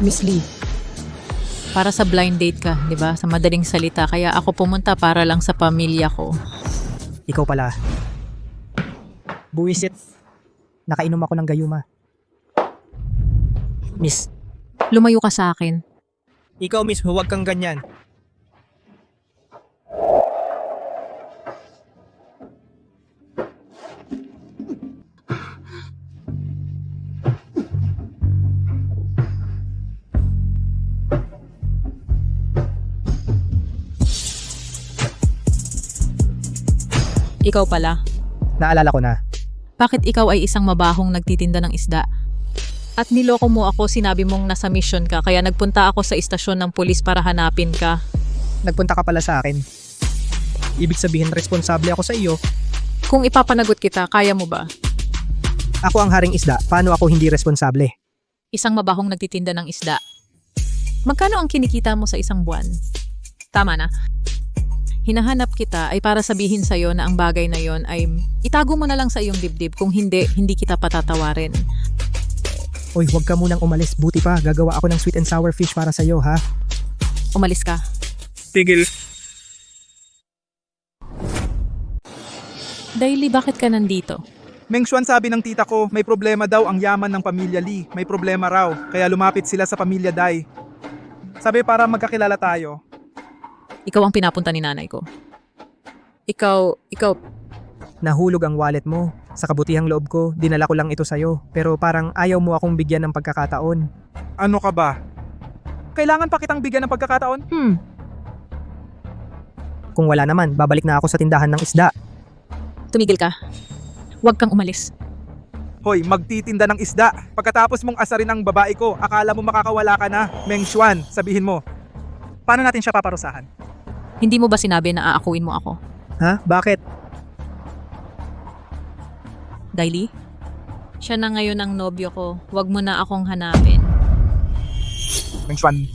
Miss Lee, Para sa blind date ka, di ba? Sa madaling salita. Kaya ako pumunta para lang sa pamilya ko. ikaw pala. Buwisit. Nakainom ako ng gayuma. Miss, Lumayo ka sa akin. ikaw miss, huwag kang ganyan. Ikaw pala. Naalala ko na. Bakit ikaw ay isang mabahong nagtitinda ng isda? At niloko mo ako, sinabi mong nasa mission ka, kaya nagpunta ako sa istasyon ng pulis para hanapin ka. Nagpunta ka pala sa akin. Ibig sabihin responsable ako sa iyo. Kung ipapanagot kita, kaya mo ba? Ako ang haring isda. Paano ako hindi responsable? Isang mabahong nagtitinda ng isda. Magkano ang kinikita mo sa isang buwan? Tama na. Hinahanap kita ay para sabihin sa'yo na ang bagay na yon ay itago mo na lang sa iyong dibdib. Kung hindi, hindi kita patatawarin. Oy, huwag ka munang umalis. Buti pa, gagawa ako ng sweet and sour fish para sa iyo, ha? Umalis ka. Tigil. Daily, bakit ka nandito? Meng Xuan, sabi ng tita ko, may problema daw ang yaman ng pamilya Lee. May problema raw, kaya lumapit sila sa pamilya Dai. Sabi para magkakilala tayo. Ikaw ang pinapunta ni nanay ko. Ikaw, Nahulog ang wallet mo. Sa kabutihang loob ko, dinala ko lang ito sa'yo. Pero parang ayaw mo akong bigyan ng pagkakataon. Ano ka ba? Kailangan pa kitang bigyan ng pagkakataon? Kung wala naman, babalik na ako sa tindahan ng isda. tumigil ka. Huwag kang umalis. Hoy, magtitinda ng isda. Pagkatapos mong asarin ang babae ko, akala mo makakawala ka na. Meng Xuan, sabihin mo. Paano natin siya paparusahan? Hindi mo ba sinabi na aakuin mo ako? Ha? Bakit? Daily? Siya na ngayon ang nobyo ko. Huwag mo na akong hanapin. Meng Xuan,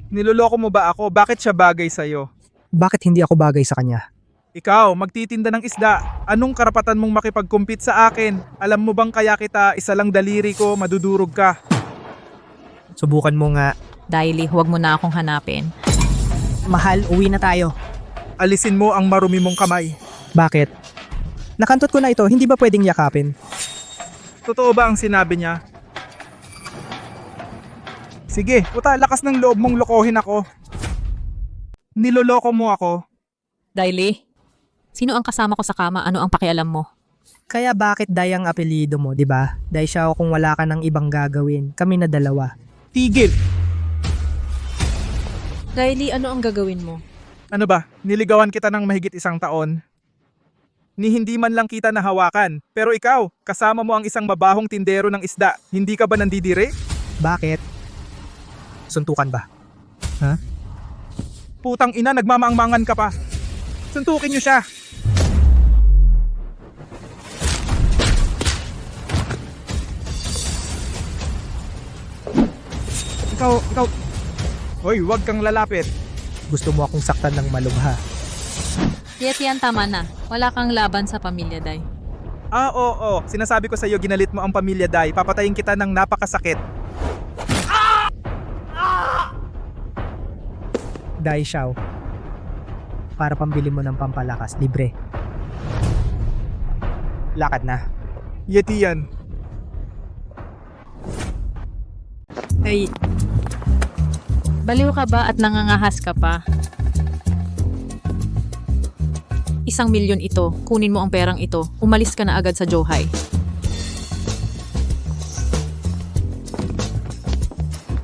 niloloko mo ba ako? Bakit siya bagay sa'yo? Bakit hindi ako bagay sa kanya? Ikaw, magtitinda ng isda. Anong karapatan mong makipag-compete sa akin? Alam mo bang kaya kita isa lang daliri ko, madudurog ka? Subukan mo nga. Daily, huwag mo na akong hanapin. Mahal, uwi na tayo. Alisin mo ang marumi mong kamay. Bakit? Nakantot ko na ito, hindi ba pwedeng yakapin? Totoo ba ang sinabi niya? Sige, puta, lakas ng loob mong lokohin ako. Niloloko mo ako. Daily? Sino ang kasama ko sa kama? Ano ang pakialam mo? Kaya bakit Day ang apelyido mo, di ba? Day siya kung wala ka ng ibang gagawin. Kami na dalawa. Tigil! Daily, ano ang gagawin mo? Ano ba, niligawan kita ng mahigit 1 taon? Ni hindi man lang kita nahawakan. Pero ikaw, kasama mo ang isang mabahong tindero ng isda. Hindi ka ba nandidire? Bakit? Suntukan ba? Putang ina, nagmamaangmangan ka pa. Suntukin niyo siya. Ikaw. Hoy, wag kang lalapit. Gusto mo akong saktan ng malubha. Yan, tama na. Wala kang laban sa pamilya, Day. Oo. Sinasabi ko sa iyo, ginalit mo ang pamilya Dai. Papatayin kita ng napakasakit. Day Xiao. Para pambili mo ng pampalakas, libre. Lakad na. Yeti yan. Ay, baliw ka ba at nangangahas ka pa? 1,000,000 ito. Kunin mo ang perang ito. Umalis ka na agad sa Zhuhai.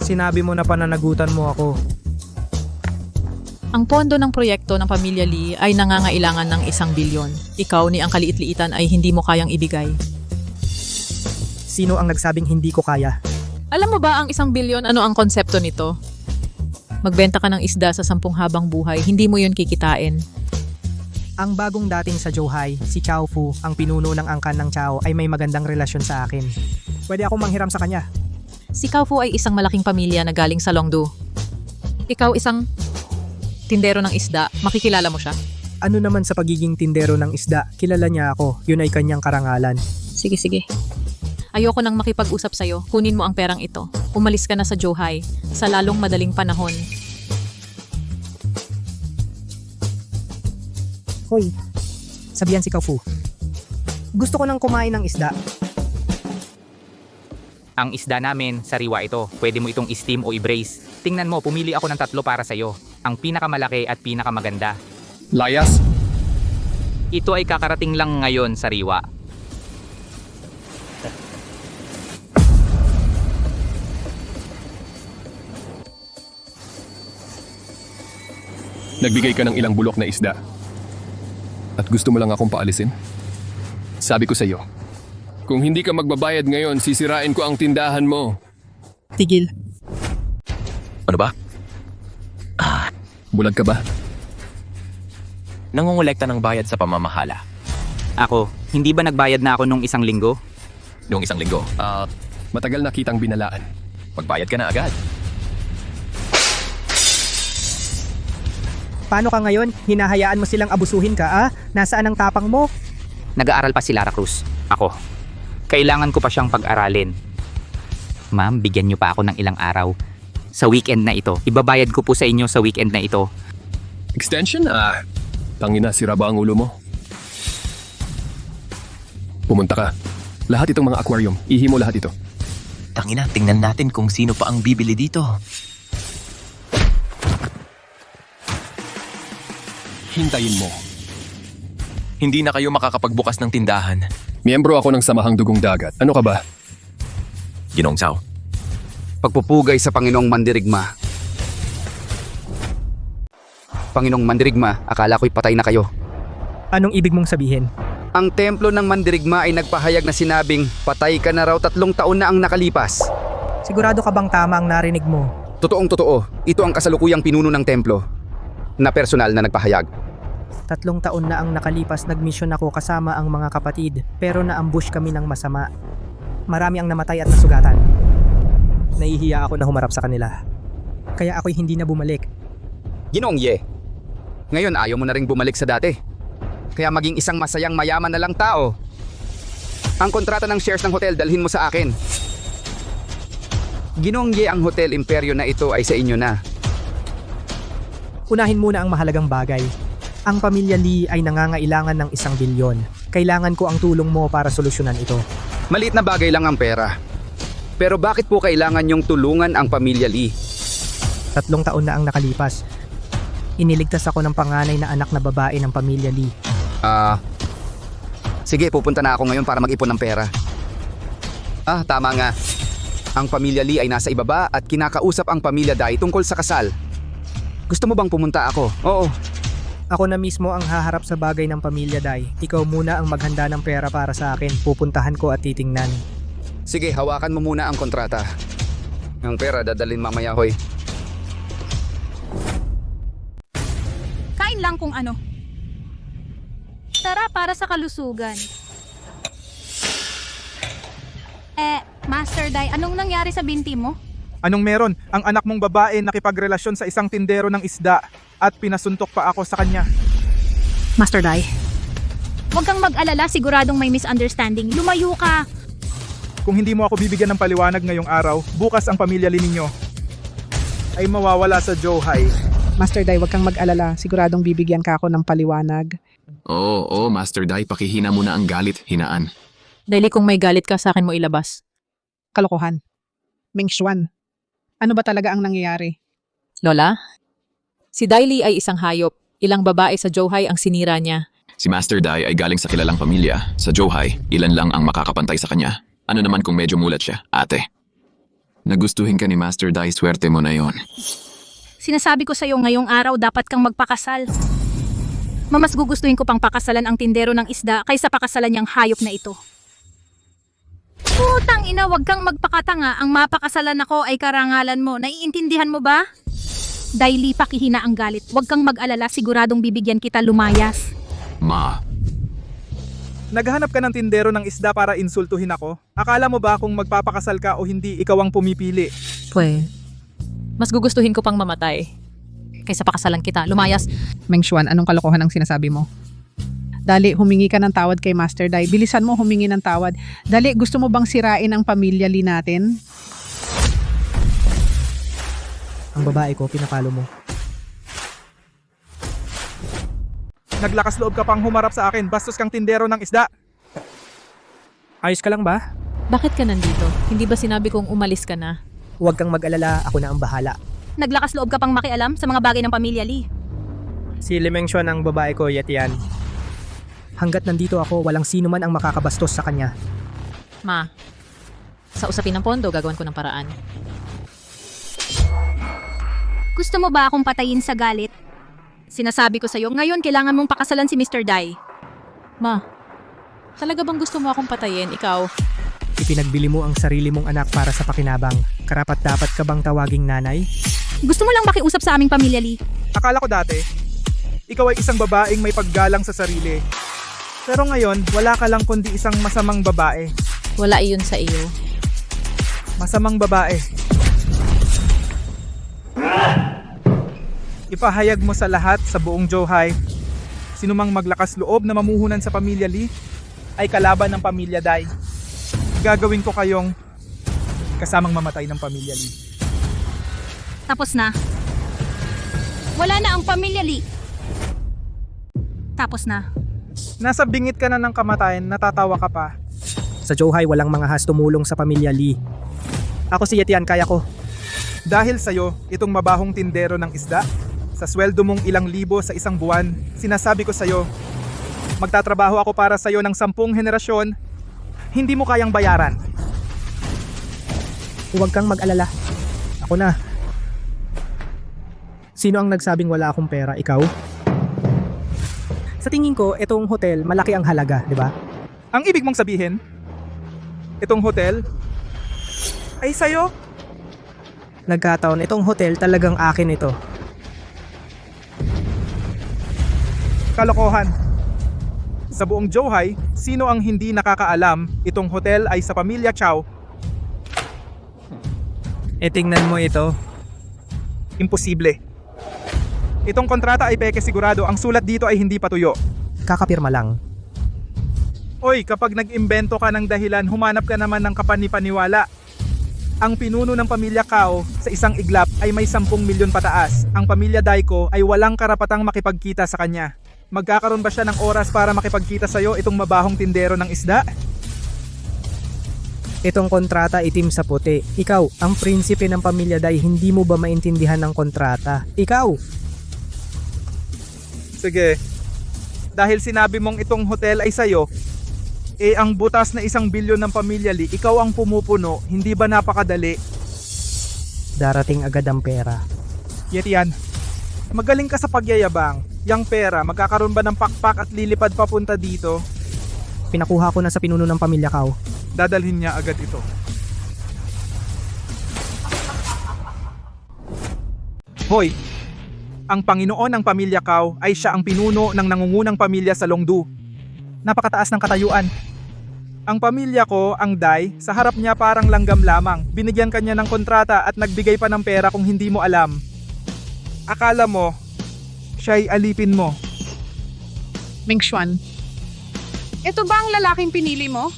Sinabi mo na pananagutan mo ako. Ang pondo ng proyekto ng pamilya Lee ay nangangailangan ng 1 bilyon. Ikaw ni ang kaliit-liitan ay hindi mo kayang ibigay. Sino ang nagsabing hindi ko kaya? Alam mo ba ang 1 bilyon ano ang konsepto nito? Magbenta ka ng isda sa 10 habang buhay, hindi mo yun kikitain. Ang bagong dating sa Zhuhai, si Chao Fu, ang pinuno ng angkan ng Chao, ay may magandang relasyon sa akin. Pwede akong manghiram sa kanya. Si Cao Fu ay isang malaking pamilya na galing sa Longdu. Ikaw isang tindero ng isda, makikilala mo siya? Ano naman sa pagiging tindero ng isda, kilala niya ako, yun ay kanyang karangalan. Sige. Ayoko nang makipag-usap sa'yo. Kunin mo ang perang ito. Umalis ka na sa Johai sa lalong madaling panahon. Hoy, sabihan si Kaufu. Gusto ko nang kumain ng isda. Ang isda namin, sariwa ito. Pwede mo itong i-steam o i-braise. Tingnan mo, pumili ako ng 3 para sa'yo. Ang pinakamalaki at pinakamaganda. Layas? Ito ay kakarating lang ngayon, sariwa. Nagbigay ka ng ilang bulok na isda. At gusto mo lang akong paalisin? Sabi ko sa'yo, kung hindi ka magbabayad ngayon, sisirain ko ang tindahan mo. Tigil. Ano ba? Bulag ka ba? Nangongolekta ng bayad sa pamamahala. Ako, hindi ba nagbayad na ako nung 1 linggo? Noong 1 linggo, Matagal na kitang binalaan. magbayad ka na agad. Paano ka ngayon? Hinahayaan mo silang abusuhin ka, ah? Nasaan ang tapang mo? Nag-aaral pa si Lara Cruz. Ako. Kailangan ko pa siyang pag-aralin. Ma'am, bigyan niyo pa ako ng ilang araw. Sa weekend na ito. Ibabayad ko po sa inyo sa weekend na ito. Extension? Tangina, sira ba ang ulo mo? Pumunta ka. Lahat itong mga aquarium, ihi mo lahat ito. Tangina, tingnan natin kung sino pa ang bibili dito. Hintayin mo. Hindi na kayo makakapagbukas ng tindahan. Miyembro ako ng Samahang Dugong Dagat. Ano ka ba? Ginong Chow. Pagpupugay sa Panginoong Mandirigma. Panginoong Mandirigma, akala ko'y patay na kayo. Anong ibig mong sabihin? Ang templo ng Mandirigma ay nagpahayag na sinabing patay ka na raw 3 taon na ang nakalipas. Sigurado ka bang tama ang narinig mo? Totoong totoo, ito ang kasalukuyang pinuno ng templo na personal na nagpahayag. 3 taon na ang nakalipas, nagmisyon ako kasama ang mga kapatid, pero naambush kami ng masama. Marami ang namatay at nasugatan. Nahihiya ako na humarap sa kanila. Kaya ako'y hindi na bumalik. Ginoong Ye, ngayon ayaw mo na ring bumalik sa dati. Kaya maging isang masayang mayaman na lang tao. Ang kontrata ng shares ng hotel dalhin mo sa akin. Ginoong Ye, ang Hotel Imperyo na ito ay sa inyo na. Unahin muna ang mahalagang bagay. Ang pamilya Lee ay nangangailangan ng 1 bilyon. Kailangan ko ang tulong mo para solusyonan ito. Maliit na bagay lang ang pera. Pero bakit po kailangan yung tulungan ang pamilya Lee? 3 taon na ang nakalipas. Iniligtas ako ng panganay na anak na babae ng pamilya Lee. Sige, pupunta na ako ngayon para mag-ipon ng pera. Tama nga. Ang pamilya Lee ay nasa ibaba at kinakausap ang pamilya Dai tungkol sa kasal. Gusto mo bang pumunta ako? Oo. Ako na mismo ang haharap sa bagay ng pamilya Dai. Ikaw muna ang maghanda ng pera para sa akin. Pupuntahan ko at titingnan. Sige, hawakan mo muna ang kontrata. Ang pera dadalhin mamaya, hoy. Kain lang kung ano. Tara para sa kalusugan. Master Dai, anong nangyari sa binti mo? Anong meron? Ang anak mong babae nakipagrelasyon sa isang tindero ng isda at pinasuntok pa ako sa kanya. Master Dai. Huwag kang mag-alala, siguradong may misunderstanding. Lumayo ka. Kung hindi mo ako bibigyan ng paliwanag ngayong araw, bukas ang pamilya Lee ninyo ay mawawala sa Johai. Master Dai, huwag kang mag-alala. Siguradong bibigyan ka ako ng paliwanag. Oo, Master Dai, pakihina mo na ang galit, hinaan. Dahil kung may galit ka sa akin mo ilabas. Kalokohan. Ming Xuan, ano ba talaga ang nangyayari? Lola? Si Daily ay isang hayop. Ilang babae sa Johai ang sinira niya. Si Master Dai ay galing sa kilalang pamilya. Sa Johai, ilan lang ang makakapantay sa kanya. Ano naman kung medyo mulat siya, ate? Nagustuhin ka ni Master Dai, swerte mo na yon. Sinasabi ko sa'yo ngayong araw dapat kang magpakasal. Mamas gugustuhin ko pang pakasalan ang tindero ng isda kaysa pakasalan niyang hayop na ito. Putang ina, wag kang magpakatanga. Ang mapakasalan ako ay karangalan mo. Naiintindihan mo ba? Daily, pakihina ang galit. Wag kang mag-alala, siguradong bibigyan kita lumayas. Ma, Naghahanap ka ng tindero ng isda para insultuhin ako? Akala mo ba kung magpapakasal ka o hindi, ikaw ang pumipili? Mas gugustuhin ko pang mamatay kaysa pakasalan kita. Lumayas. Ming Xuan, anong kalokohan ang sinasabi mo? Dali, humingi ka ng tawad kay Master Dai. Bilisan mo humingi ng tawad. Dali, gusto mo bang sirain ang pamilya Lee natin? Ang babae ko, pinapalo mo. Naglakas loob ka pang humarap sa akin, bastos kang tindero ng isda. Ayos ka lang ba? Bakit ka nandito? Hindi ba sinabi kong umalis ka na? Huwag kang mag-alala, ako na ang bahala. Naglakas loob ka pang makialam sa mga bagay ng pamilya Lee. Si Limengshon ang babae ko, Yetian. Hanggat nandito ako, walang sino man ang makakabastos sa kanya. Ma, sa usapin ng pondo, gagawin ko ng paraan. Gusto mo ba akong patayin sa galit? Sinasabi ko sa'yo, ngayon kailangan mong pakasalan si Mr. Dai. Ma, talaga bang gusto mo akong patayin? Ikaw? Ipinagbili mo ang sarili mong anak para sa pakinabang. Karapat dapat ka bang tawaging nanay? Gusto mo lang makiusap sa aming pamilya Lee. Akala ko dati, ikaw ay isang babaeng may paggalang sa sarili. Pero ngayon, wala ka lang kundi isang masamang babae. Wala iyon sa iyo. Masamang babae. Ipahayag mo sa lahat sa buong Johai, sinumang maglakas loob na mamuhunan sa pamilya Lee ay kalaban ng pamilya Dai. Gagawin ko kayong kasamang mamatay ng pamilya Lee. Tapos na. Wala na ang pamilya Lee. Tapos na. Nasa bingit ka na ng kamatayan, natatawa ka pa. Sa Johai, walang mga has tumulong sa pamilya Lee. Ako si Yetian, kaya ko. Dahil sa'yo, itong mabahong tindero ng isda, sa sweldo mong ilang libo sa isang buwan, sinasabi ko sa'yo, magtatrabaho ako para sa'yo ng 10 henerasyon, hindi mo kayang bayaran. Huwag kang mag-alala. Ako na. Sino ang nagsabing wala akong pera? Ikaw? Sa tingin ko, itong hotel, malaki ang halaga, di ba? Ang ibig mong sabihin, itong hotel ay sa'yo? Nagkataon, itong hotel talagang akin ito. Kalokohan. Sa buong Johai, sino ang hindi nakakaalam itong hotel ay sa pamilya Chow? Tingnan mo ito. Imposible. Itong kontrata ay peke sigurado, ang sulat dito ay hindi patuyo. Kakapirma lang. Oy, kapag nag-imbento ka ng dahilan, humanap ka naman ng kapanipaniwala. Ang pinuno ng pamilya Kao sa isang iglap ay may 10 milyon pataas. Ang pamilya Daiko ay walang karapatang makipagkita sa kanya. Magkakaroon ba siya ng oras para makipagkita sa'yo, itong mabahong tindero ng isda? Itong kontrata itim sa puti. Ikaw, ang prinsipe ng pamilya Dai, hindi mo ba maintindihan ng kontrata? Ikaw! Sige. Dahil sinabi mong itong hotel ay sa'yo, ang butas na 1 bilyon ng pamilya Lee, ikaw ang pumupuno, hindi ba napakadali? Darating agad ang pera. Yetian, magaling ka sa pagyayabang. Yang pera, magkakaroon ba ng pakpak at lilipad papunta dito? Pinakuha ko na sa pinuno ng pamilya Kao. Dadalhin niya agad ito. Hoy! Ang Panginoon ng pamilya Kao ay siya ang pinuno ng nangungunang pamilya sa Longdu. Napakataas ng katayuan. Ang pamilya ko, ang Dai, sa harap niya parang langgam lamang. Binigyan kanya ng kontrata at nagbigay pa ng pera kung hindi mo alam. Akala mo, siya'y alipin mo. Mengshuan, ito ba ang lalaking pinili mo?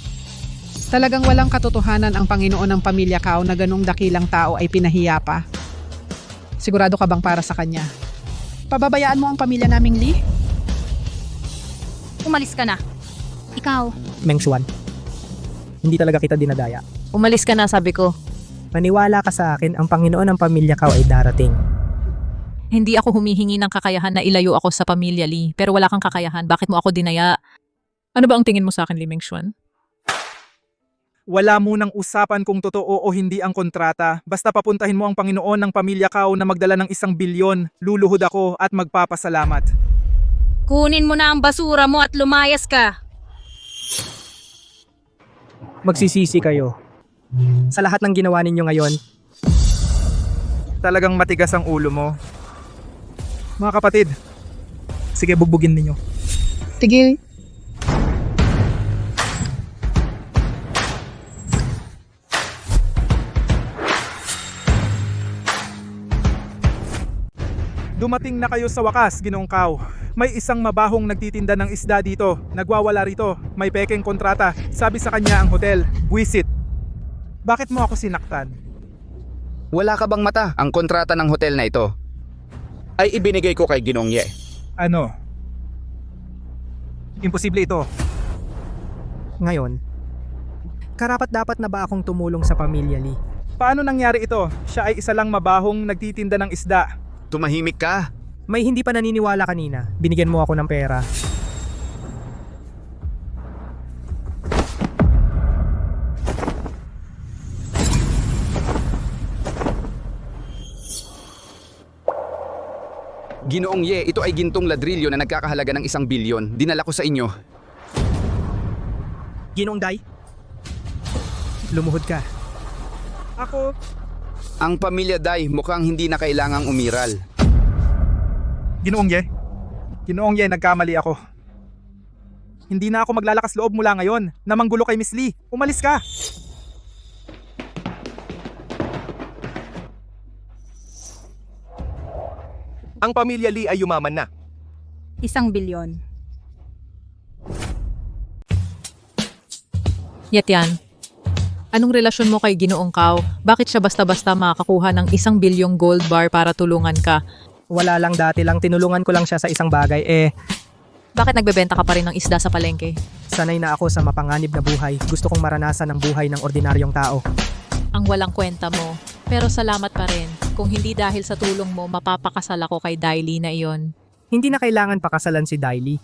Talagang walang katotohanan ang Panginoon ng pamilya Kao na ganong dakilang tao ay pinahiya pa. Sigurado ka bang para sa kanya? Pababayaan mo ang pamilya naming Lee? Umalis ka na. Ikaw. Mengshuan, hindi talaga kita dinadaya. Umalis ka na, sabi ko. Maniwala ka sa akin, ang Panginoon ng pamilya Kao ay darating. Hindi ako humihingi ng kakayahan na ilayo ako sa pamilya Lee, pero wala kang kakayahan. Bakit mo ako dinaya? Ano ba ang tingin mo sa akin, Lee Mengshuan? Wala munang usapan kung totoo o hindi ang kontrata. Basta papuntahin mo ang Panginoon ng pamilya Kao na magdala ng 1 bilyon. Luluhod ako at magpapasalamat. Kunin mo na ang basura mo at lumayas ka. Magsisisi kayo. Sa lahat ng ginawa ninyo ngayon, Talagang matigas ang ulo mo. Mga kapatid, sige bugbugin ninyo. Tigil. Dumating na kayo sa wakas, Ginoong Kao. May isang mabahong nagtitinda ng isda dito. Nagwawala rito. May pekeng kontrata. Sabi sa kanya ang hotel, "Buwisit." Bakit mo ako sinaktan? Wala ka bang mata? Ang kontrata ng hotel na ito ay ibinigay ko kay Ginoong Ye. Ano? Imposible ito. Ngayon, karapat-dapat na ba akong tumulong sa pamilya Lee? Paano nangyari ito? Siya ay isa lang mabahong nagtitinda ng isda. Tumahimik ka. May hindi pa naniniwala kanina. Binigyan mo ako ng pera. Ginoong Ye, ito ay gintong ladrilyo na nagkakahalaga ng 1 bilyon. Dinala ko sa inyo. Ginoong Day? Lumuhod ka. Ako, Ang pamilya Dai mukhang hindi na kailangang umiral. Ginoong Ye. Ginoong Ye, nagkamali ako. Hindi na ako maglalakas loob mula ngayon na manggulo kay Miss Lee. Umalis ka! Ang pamilya Lee ay yumaman na. 1 bilyon. Yetian, anong relasyon mo kay Ginoong Kao? Bakit siya basta-basta makakakuha ng 1 bilyong gold bar para tulungan ka? Wala lang, dati lang tinulungan ko lang siya sa isang bagay. Bakit nagbebenta ka pa rin ng isda sa palengke? Sanay na ako sa mapanganib na buhay. Gusto kong maranasan ang buhay ng ordinaryong tao. Ang walang kwenta mo. Pero salamat pa rin. Kung hindi dahil sa tulong mo, mapapakasal ako kay Daily na iyon. Hindi na kailangan pakasalan si Daily.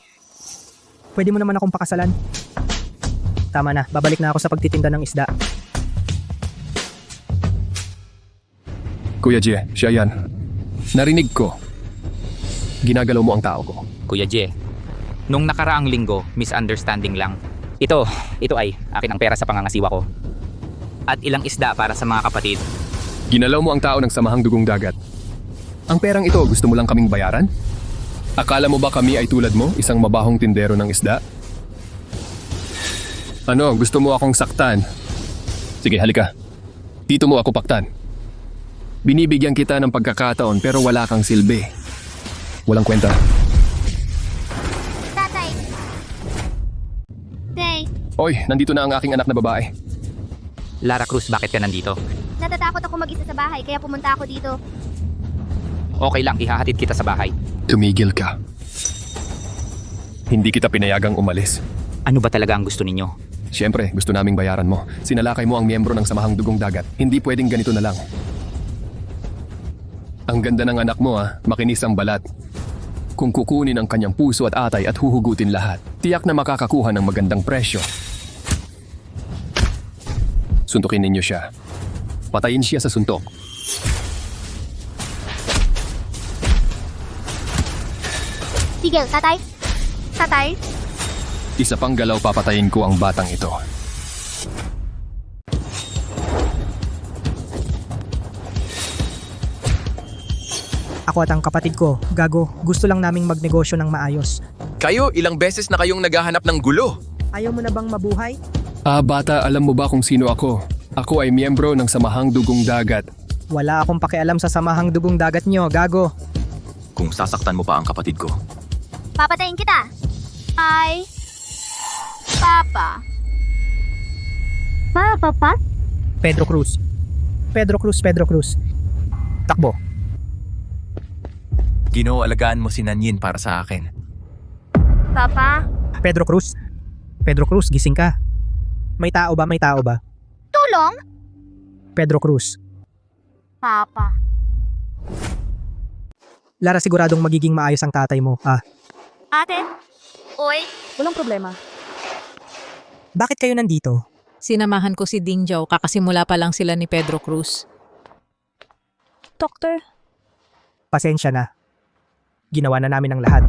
Pwede mo naman akong pakasalan. Tama na, babalik na ako sa pagtitinda ng isda. Kuya Jie, siya yan. Narinig ko. Ginagalaw mo ang tao ko. Kuya Jie, nung nakaraang linggo, misunderstanding lang. Ito ay akin ang pera sa pangangasiwa ko. At ilang isda para sa mga kapatid. Ginalaw mo ang tao ng samahang dugong dagat. Ang perang ito, gusto mo lang kaming bayaran? Akala mo ba kami ay tulad mo, isang mabahong tindero ng isda? Ano, gusto mo akong saktan? Sige, halika. Dito mo ako paktan. Binibigyan kita ng pagkakataon pero wala kang silbi. Walang kwenta. Tatay. Tay, Oy, nandito na ang aking anak na babae. Lara Cruz, bakit ka nandito? natatakot ako mag-isa sa bahay kaya pumunta ako dito. Okay lang, ihahatid kita sa bahay. Tumigil ka. Hindi kita pinayagang umalis. Ano ba talaga ang gusto ninyo? Siyempre, gusto naming bayaran mo. Sinalakay mo ang miyembro ng samahang dugong dagat. Hindi pwedeng ganito na lang. Ang ganda ng anak mo makinis ang balat. Kung kukunin ang kanyang puso at atay at huhugutin lahat, tiyak na makakakuha ng magandang presyo. Suntukin ninyo siya. Patayin siya sa suntok. Tigil, tatay. Tatay. Isa pang galaw papatayin ko ang batang ito. Ako at ang kapatid ko, gago, gusto lang naming magnegosyo ng maayos. Kayo, ilang beses na kayong naghahanap ng gulo. Ayaw mo na bang mabuhay? Bata, alam mo ba kung sino ako? Ako ay miyembro ng samahang dugong dagat. Wala akong pakialam sa samahang dugong dagat nyo, gago. Kung sasaktan mo pa ang kapatid ko. Papatayin kita. Ay. Papa. Papa? Pedro Cruz. Pedro Cruz, Pedro Cruz. Takbo. Ginoo, alagaan mo si Nanyin para sa akin. Papa? Pedro Cruz. Pedro Cruz, gising ka. May tao ba? May tao ba? Tulong? Pedro Cruz. Papa. Lara, siguradong magiging maayos ang tatay mo. Ate? Oy? Walang problema. Bakit kayo nandito? Sinamahan ko si Ding Zhao kakasimula pa lang sila ni Pedro Cruz. Doctor? Pasensya na. Ginawa na namin ang lahat.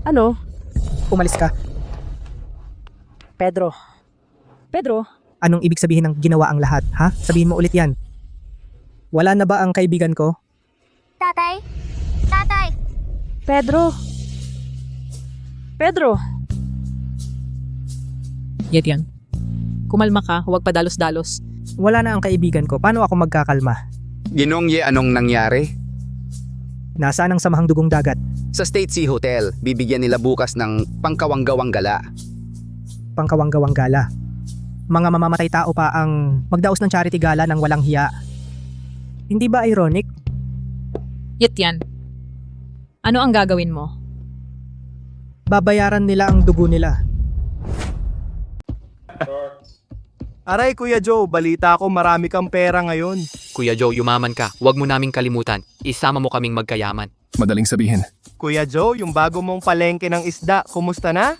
Ano? Umalis ka. Pedro? Anong ibig sabihin ng ginawa ang lahat, ha? Sabihin mo ulit yan. Wala na ba ang kaibigan ko? Tatay? Tatay! Pedro? Yetian, kumalma ka, huwag padalos-dalos. Wala na ang kaibigan ko. Paano ako magkakalma? Ginoong Ye, anong nangyari? Nasaan ang samahang dugong dagat? Sa State Sea Hotel, bibigyan nila bukas ng pangkawanggawang gala. Pangkawanggawang gala. Mga mamamatay tao pa ang magdaos ng charity gala ng walang hiya. Hindi ba ironic? Yet yan. Ano ang gagawin mo? Babayaran nila ang dugo nila. Aray, Kuya Joe, balita ko marami kang pera ngayon. Kuya Joe, yumaman ka. Huwag mo naming kalimutan. Isama mo kaming magkayaman. Madaling sabihin. Kuya Joe, yung bago mong palengke ng isda, kumusta na?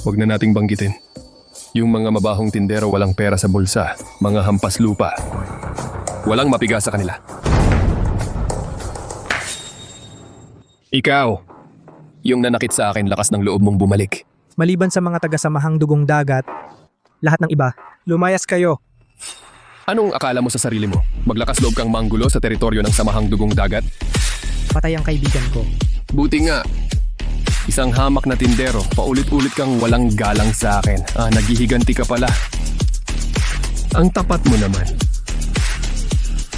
Huwag na nating banggitin. Yung mga mabahong tindero walang pera sa bulsa, mga hampas lupa. Walang mapiga sa kanila. Ikaw, yung nanakit sa akin, lakas ng loob mong bumalik. Maliban sa mga taga-samahang dugong dagat, lahat ng iba, lumayas kayo. Anong akala mo sa sarili mo? Maglakas loob kang manggulo sa teritoryo ng samahang dugong dagat? Patay ang kaibigan ko. Buti nga. Isang hamak na tindero, paulit-ulit kang walang galang sa akin. Naghihiganti ka pala. Ang tapat mo naman.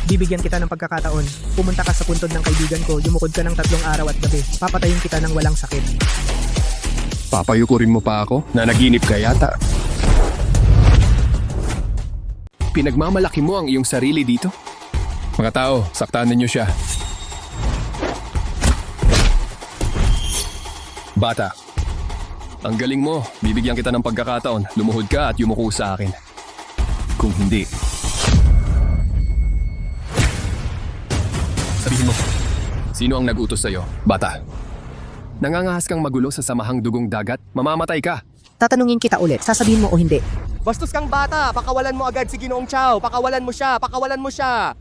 Bibigyan kita ng pagkakataon. Pumunta ka sa puntod ng kaibigan ko, yumukod ka ng 3 araw at gabi. Papatayin kita ng walang sakit. Papayukurin mo pa ako? Nanaginip ka yata. Pinagmamalaki mo ang iyong sarili dito? Mga tao, saktan ninyo siya. Bata, ang galing mo. Bibigyan kita ng pagkakataon. Lumuhod ka at yumuko sa akin. Kung hindi, sabihin mo, sino ang nag-utos sa'yo? Bata, nangangahas kang magulo sa samahang dugong dagat? Mamamatay ka. Tatanungin kita ulit, sasabihin mo o hindi. Bastos kang bata, pakawalan mo agad si Ginoong Chow. Pakawalan mo siya, pakawalan mo siya.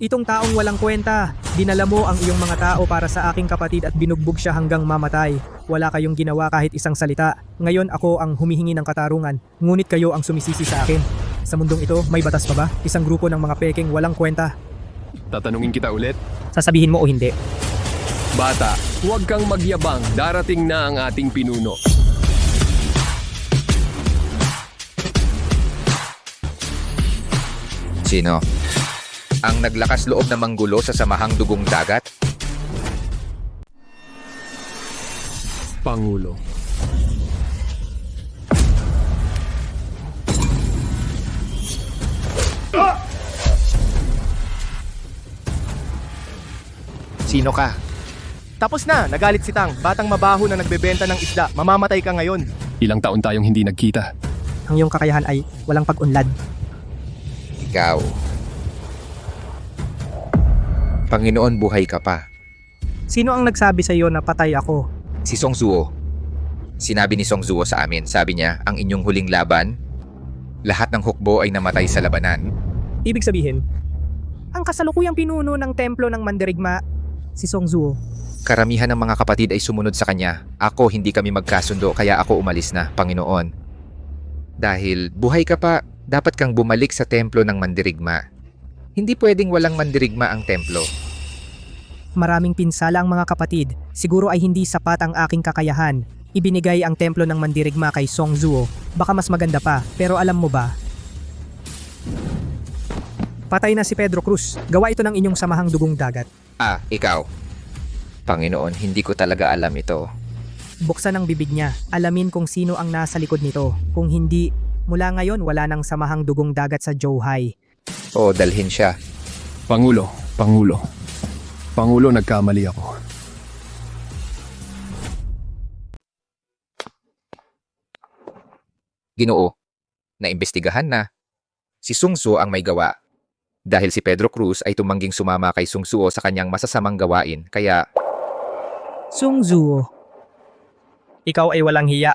Itong taong walang kwenta, dinala mo ang iyong mga tao para sa aking kapatid at binugbog siya hanggang mamatay. Wala kayong ginawa kahit isang salita. Ngayon ako ang humihingi ng katarungan, ngunit kayo ang sumisisi sa akin. Sa mundong ito, may batas pa ba? Isang grupo ng mga peking walang kwenta. Tatanungin kita ulit. Sasabihin mo o hindi. Bata, huwag kang magyabang. Darating na ang ating pinuno. Sino? Ang naglakas loob na manggulo sa samahang dugong dagat? Pangulo. Sino ka? Tapos na, nagalit si Tang. Batang mabaho na nagbebenta ng isda. Mamamatay ka ngayon. Ilang taon tayong hindi nagkita. Ang iyong kakayahan ay walang pag-unlad. Ikaw. Panginoon, buhay ka pa. Sino ang nagsabi sa iyo na patay ako? Si Song Zuo. Sinabi ni Song Zuo sa amin, sabi niya, ang inyong huling laban, lahat ng hukbo ay namatay sa labanan. Ibig sabihin, ang kasalukuyang pinuno ng templo ng Mandirigma, si Song Zuo. Karamihan ng mga kapatid ay sumunod sa kanya. Ako, hindi kami magkasundo, kaya ako umalis na, Panginoon. Dahil buhay ka pa, dapat kang bumalik sa templo ng Mandirigma. Hindi pwedeng walang mandirigma ang templo. Maraming pinsala ang mga kapatid. Siguro ay hindi sapat ang aking kakayahan. Ibinigay ang templo ng Mandirigma kay Song Zuo. Baka mas maganda pa, pero alam mo ba? Patay na si Pedro Cruz. Gawa ito ng inyong samahang dugong dagat. Ikaw. Panginoon, hindi ko talaga alam ito. Buksan ang bibig niya. Alamin kung sino ang nasa likod nito. Kung hindi, mula ngayon wala nang samahang dugong dagat sa Zhuhai. O, dalhin siya. Pangulo, nagkamali ako. Ginoo, naimbestigahan na. Si Sung Suo ang may gawa. Dahil si Pedro Cruz ay tumangging sumama kay Sung Suo sa kanyang masasamang gawain, kaya... Sung Zuo, ikaw ay walang hiya.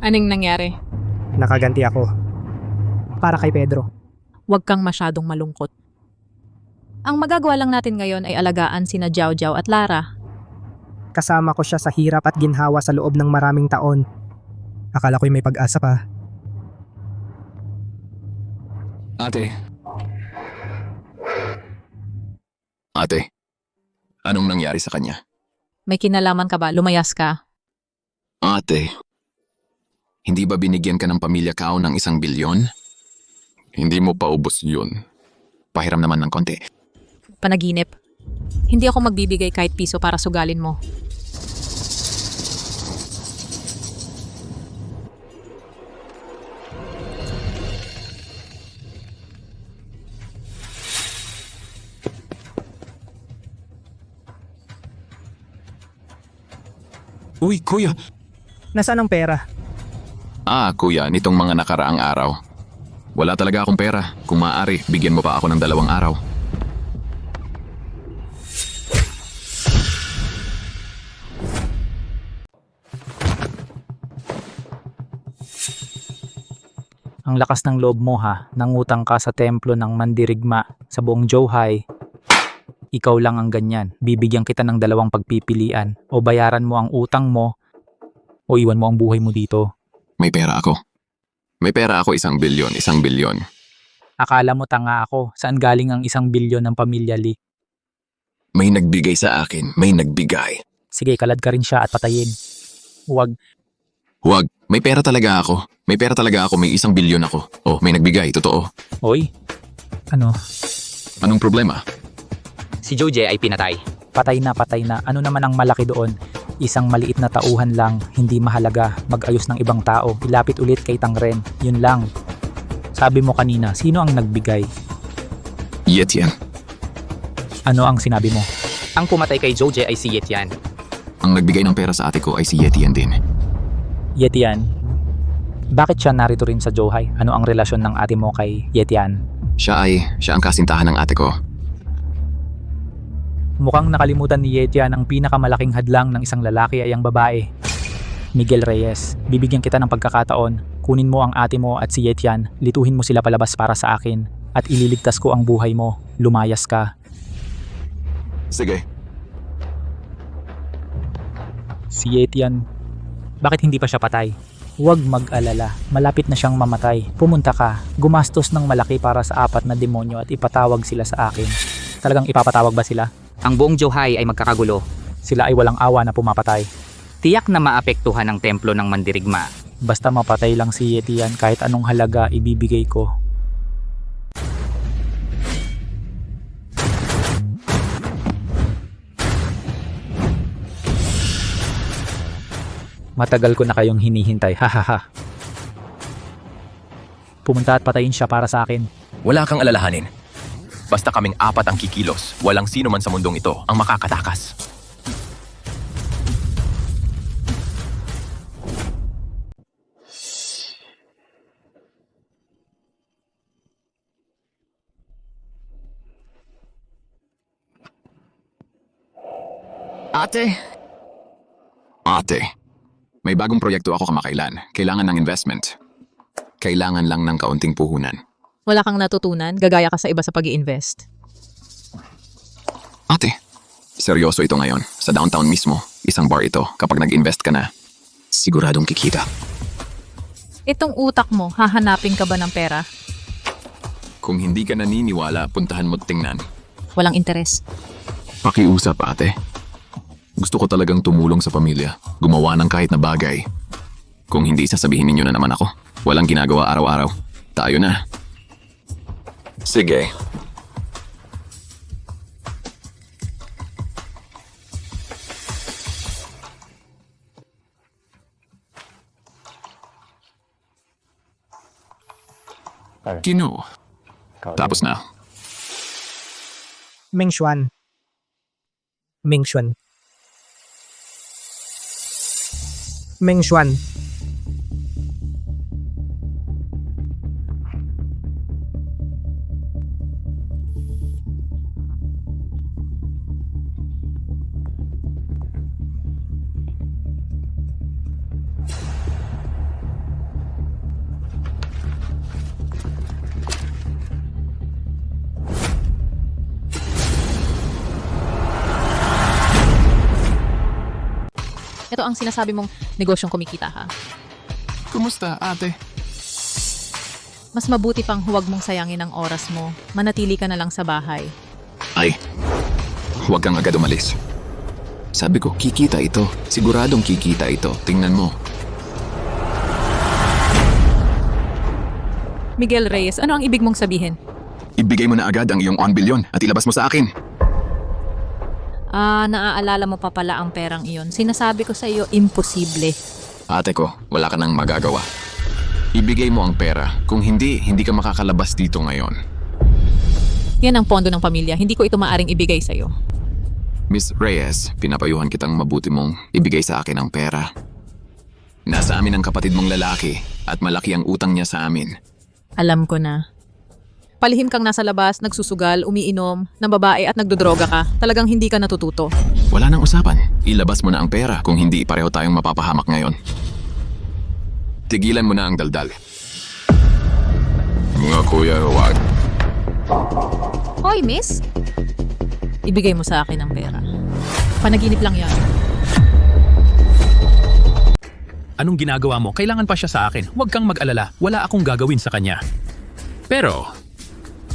Anong nangyari? Nakaganti ako. Para kay Pedro. Huwag kang masyadong malungkot. Ang magagawa lang natin ngayon ay alagaan sina Jiao Jiao at Lara. Kasama ko siya sa hirap at ginhawa sa loob ng maraming taon. Akala ko'y may pag-asa pa. Ate, anong nangyari sa kanya? May kinalaman ka ba? Lumayas ka. Ate, hindi ba binigyan ka ng pamilya Kao ng 1 bilyon? Hindi mo paubos yun. Pahiram naman ng konti. Panaginip. Hindi ako magbibigay kahit piso para sugalin mo. Uy, kuya. Nasaan ang pera? Kuya, nitong mga nakaraang araw. Wala talaga akong pera. Kung maaari, bigyan mo pa ako ng 2 araw. Ang lakas ng loob mo ha, nangutang ka sa templo ng mandirigma sa buong Zhouhai. Ikaw lang ang ganyan, bibigyan kita ng 2 pagpipilian, o bayaran mo ang utang mo, o iwan mo ang buhay mo dito. May pera ako. May pera ako 1 bilyon, 1 bilyon. Akala mo tanga ako, saan galing ang 1 bilyon ng pamilya Lee? May nagbigay sa akin, may nagbigay. Sige, kalad ka rin siya at patayin. Huwag. Huwag, may pera talaga ako. May pera talaga ako, may 1 bilyon ako. Oh, may nagbigay, totoo. Oy, ano? Anong problema? Si Joje ay pinatay. Patay na, patay na. Ano naman ang malaki doon? Isang maliit na tauhan lang, hindi mahalaga. Mag-ayos ng ibang tao. Ilapit ulit kay Tangren. Yun lang. Sabi mo kanina, sino ang nagbigay? Yetian. Ano ang sinabi mo? Ang pumatay kay Joje ay si Yetian. Ang nagbigay ng pera sa ate ko ay si Yetian din. Yetian? Bakit siya narito rin sa Zhouhai? Ano ang relasyon ng ate mo kay Yetian? Siya ang kasintahan ng ate ko. Mukhang nakalimutan ni Yetian ang pinakamalaking hadlang ng isang lalaki ay ang babae. Miguel Reyes, bibigyan kita ng pagkakataon. Kunin mo ang ate mo at si Yetian, lituhin mo sila palabas para sa akin, at ililigtas ko ang buhay mo. Lumayas ka. Sige. Si Yetian, bakit hindi pa siya patay? Huwag mag-alala, malapit na siyang mamatay. Pumunta ka, gumastos ng malaki para sa 4 na demonyo at ipatawag sila sa akin. Talagang ipapatawag ba sila? Ang buong Zhouhai ay magkakagulo. Sila ay walang awa na pumapatay. Tiyak na maapektuhan ang templo ng mandirigma. Basta mapatay lang si Yetian, kahit anong halaga ibibigay ko. Matagal ko na kayong hinihintay, hahaha. Pumunta at patayin siya para sa akin. Wala kang alalahanin. Basta kaming 4 ang kikilos, walang sino man sa mundong ito ang makakatakas. Ate, may bagong proyekto ako kamakailan. Kailangan ng investment. Kailangan lang ng kaunting puhunan. Wala kang natutunan, gagaya ka sa iba sa pag-i-invest. Ate, seryoso ito ngayon. Sa downtown mismo, isang bar ito. Kapag nag-invest ka na, siguradong kikita. Itong utak mo, hahanapin ka ba ng pera? Kung hindi ka naniniwala, puntahan mo't tingnan. Walang interes. Pakiusap, ate. Gusto ko talagang tumulong sa pamilya. Gumawa ng kahit na bagay. Kung hindi, sasabihin ninyo na naman ako. Walang ginagawa araw-araw. Tayo na. Sige. Kino. Tapos na. Meng Xuan. Meng Xuan. Meng Xuan. Ito ang sinasabi mong negosyong kumikita ha. Kumusta, ate? Mas mabuti pang huwag mong sayangin ang oras mo. Manatili ka na lang sa bahay. Ay, huwag kang agad umalis. Sabi ko, kikita ito. Siguradong kikita ito. Tingnan mo. Miguel Reyes, ano ang ibig mong sabihin? Ibigay mo na agad ang iyong 1 bilyon at ilabas mo sa akin. Naaalala mo pa pala ang perang iyon. Sinasabi ko sa iyo, imposible. Ate ko, wala ka nang magagawa. Ibigay mo ang pera. Kung hindi, hindi ka makakalabas dito ngayon. Yan ang pondo ng pamilya. Hindi ko ito maaring ibigay sa iyo. Miss Reyes, pinapayuhan kitang mabuti mong ibigay sa akin ang pera. Nasa amin ang kapatid mong lalaki at malaki ang utang niya sa amin. Alam ko na. Palihim kang nasa labas, nagsusugal, umiinom, ng babae at nagdodroga ka. Talagang hindi ka natututo. Wala nang usapan. Ilabas mo na ang pera. Kung hindi, pareho tayong mapapahamak ngayon. Tigilan mo na ang daldal. Mga kuya, wag. Hoy, miss. Ibigay mo sa akin ang pera. Panaginip lang yan. Anong ginagawa mo? Kailangan pa siya sa akin. Huwag kang mag-alala. Wala akong gagawin sa kanya. Pero,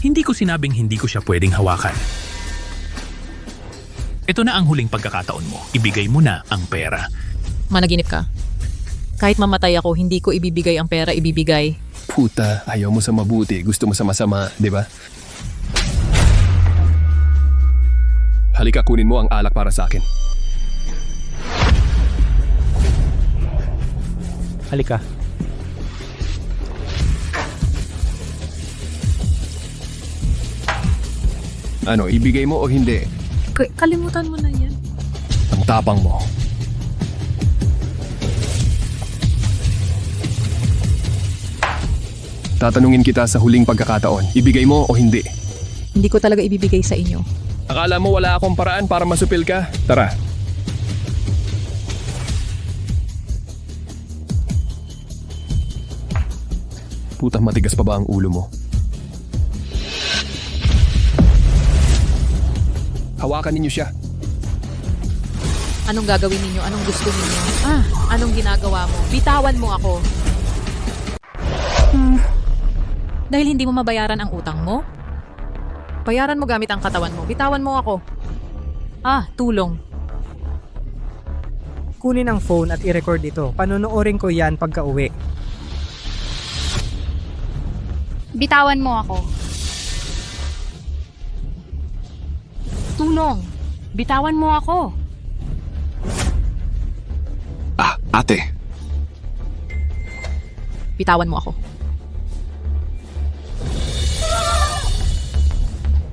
hindi ko sinabing hindi ko siya pwedeng hawakan. Ito na ang huling pagkakataon mo. Ibigay mo na ang pera. Managinip ka. Kahit mamatay ako, hindi ko ibibigay ang pera, ibibigay. Puta, ayaw mo sa mabuti, gusto mo sa masama, di ba? Halika, kunin mo ang alak para sa akin. Halika. Ano, ibigay mo o hindi? Kalimutan mo na yan. Ang tapang mo. Tatanungin kita sa huling pagkakataon, ibigay mo o hindi? Hindi ko talaga ibibigay sa inyo. Akala mo wala akong paraan para masupil ka? Tara. Puta, matigas pa ba ang ulo mo? Hawakan ninyo siya. Anong gagawin ninyo? Anong gusto ninyo? Anong ginagawa mo? Bitawan mo ako. Dahil hindi mo mabayaran ang utang mo? Bayaran mo gamit ang katawan mo. Bitawan mo ako. Tulong. Kunin ang phone at i-record ito. Panonoorin ko yan pagka uwi. Bitawan mo ako. Tulong. Bitawan mo ako. Ate. Bitawan mo ako.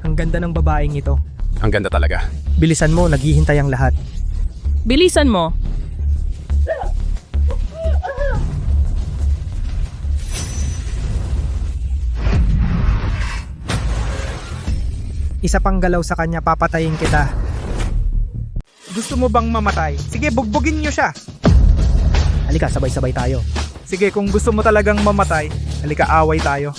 Ang ganda ng babaeng ito. Ang ganda talaga. Bilisan mo, naghihintay ang lahat. Bilisan mo. Isa pang galaw sa kanya, papatayin kita. Gusto mo bang mamatay? Sige, bugbugin niyo siya. Halika, sabay-sabay tayo. Sige, kung gusto mo talagang mamatay, halika, away tayo.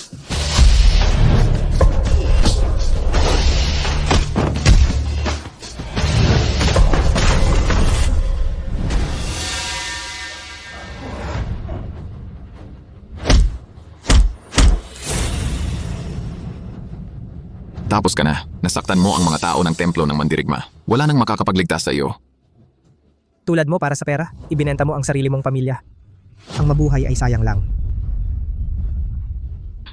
Tapos ka na. Nasaktan mo ang mga tao ng templo ng Mandirigma. Wala nang makakapagligtas sa iyo. Tulad mo para sa pera, ibinenta mo ang sarili mong pamilya. Ang mabuhay ay sayang lang.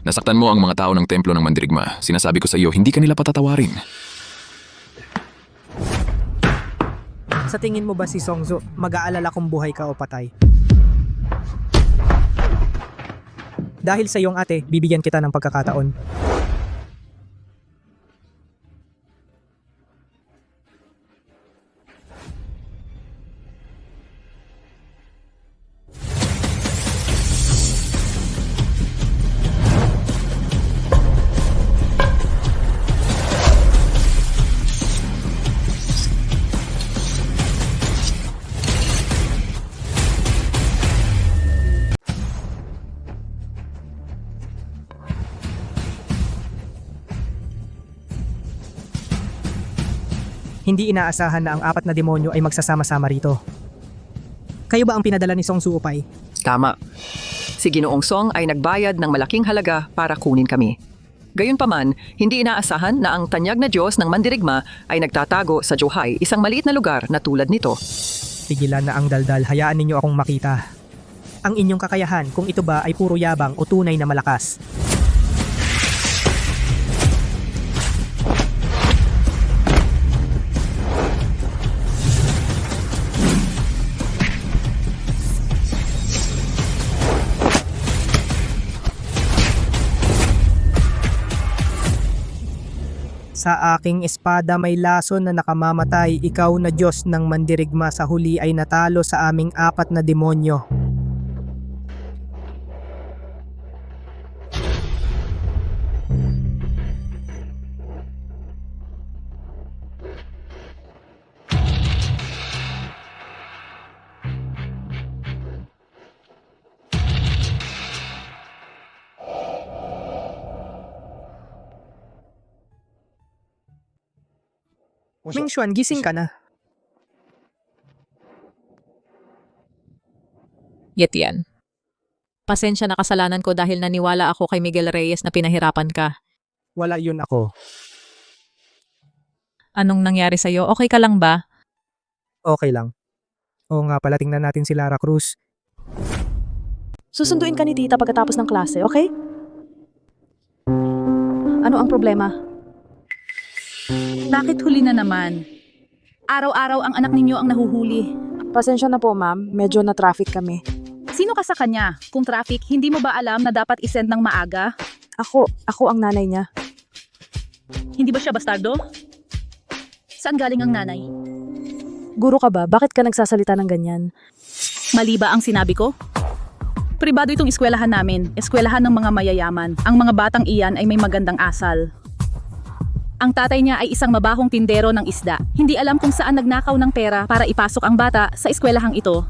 Nasaktan mo ang mga tao ng templo ng Mandirigma. Sinasabi ko sa iyo, hindi ka nila patatawarin. Sa tingin mo ba si Songzo, mag-aalala kung buhay ka o patay? Dahil sa iyong ate, bibigyan kita ng pagkakataon. Hindi inaasahan na ang 4 na demonyo ay magsasama-sama rito. Kayo ba ang pinadala ni Song Suupay? Tama. Si Ginoong Song ay nagbayad ng malaking halaga para kunin kami. Gayunpaman, hindi inaasahan na ang tanyag na Diyos ng Mandirigma ay nagtatago sa Zhuhai, isang maliit na lugar na tulad nito. Tigilan na ang daldal, hayaan ninyo akong makita. Ang inyong kakayahan kung ito ba ay puro yabang o tunay na malakas. Sa aking espada may lason na nakamamatay, ikaw na Diyos ng mandirigma sa huli ay natalo sa aming 4 na demonyo. Mingxuan, gising ka na. Yetian. Pasensya na kasalanan ko dahil naniwala ako kay Miguel Reyes na pinahirapan ka. Wala yun ako. Anong nangyari sa'yo? Okay ka lang ba? Okay lang. Oo nga pala, tingnan natin si Lara Cruz. Susunduin ka ni tita pagkatapos ng klase, okay? Ano ang problema? Bakit huli na naman? Araw-araw ang anak ninyo ang nahuhuli. Pasensya na po, ma'am. Medyo na-traffic kami. Sino ka sa kanya? Kung traffic, hindi mo ba alam na dapat isend ng maaga? Ako ang nanay niya. Hindi ba siya bastardo? Saan galing ang nanay? Guro ka ba? Bakit ka nagsasalita ng ganyan? Mali ba ang sinabi ko? Pribado itong eskwelahan namin, eskwelahan ng mga mayayaman. Ang mga batang iyan ay may magandang asal. Ang tatay niya ay isang mabahong tindero ng isda. Hindi alam kung saan nagnakaw ng pera para ipasok ang bata sa eskwelahang ito.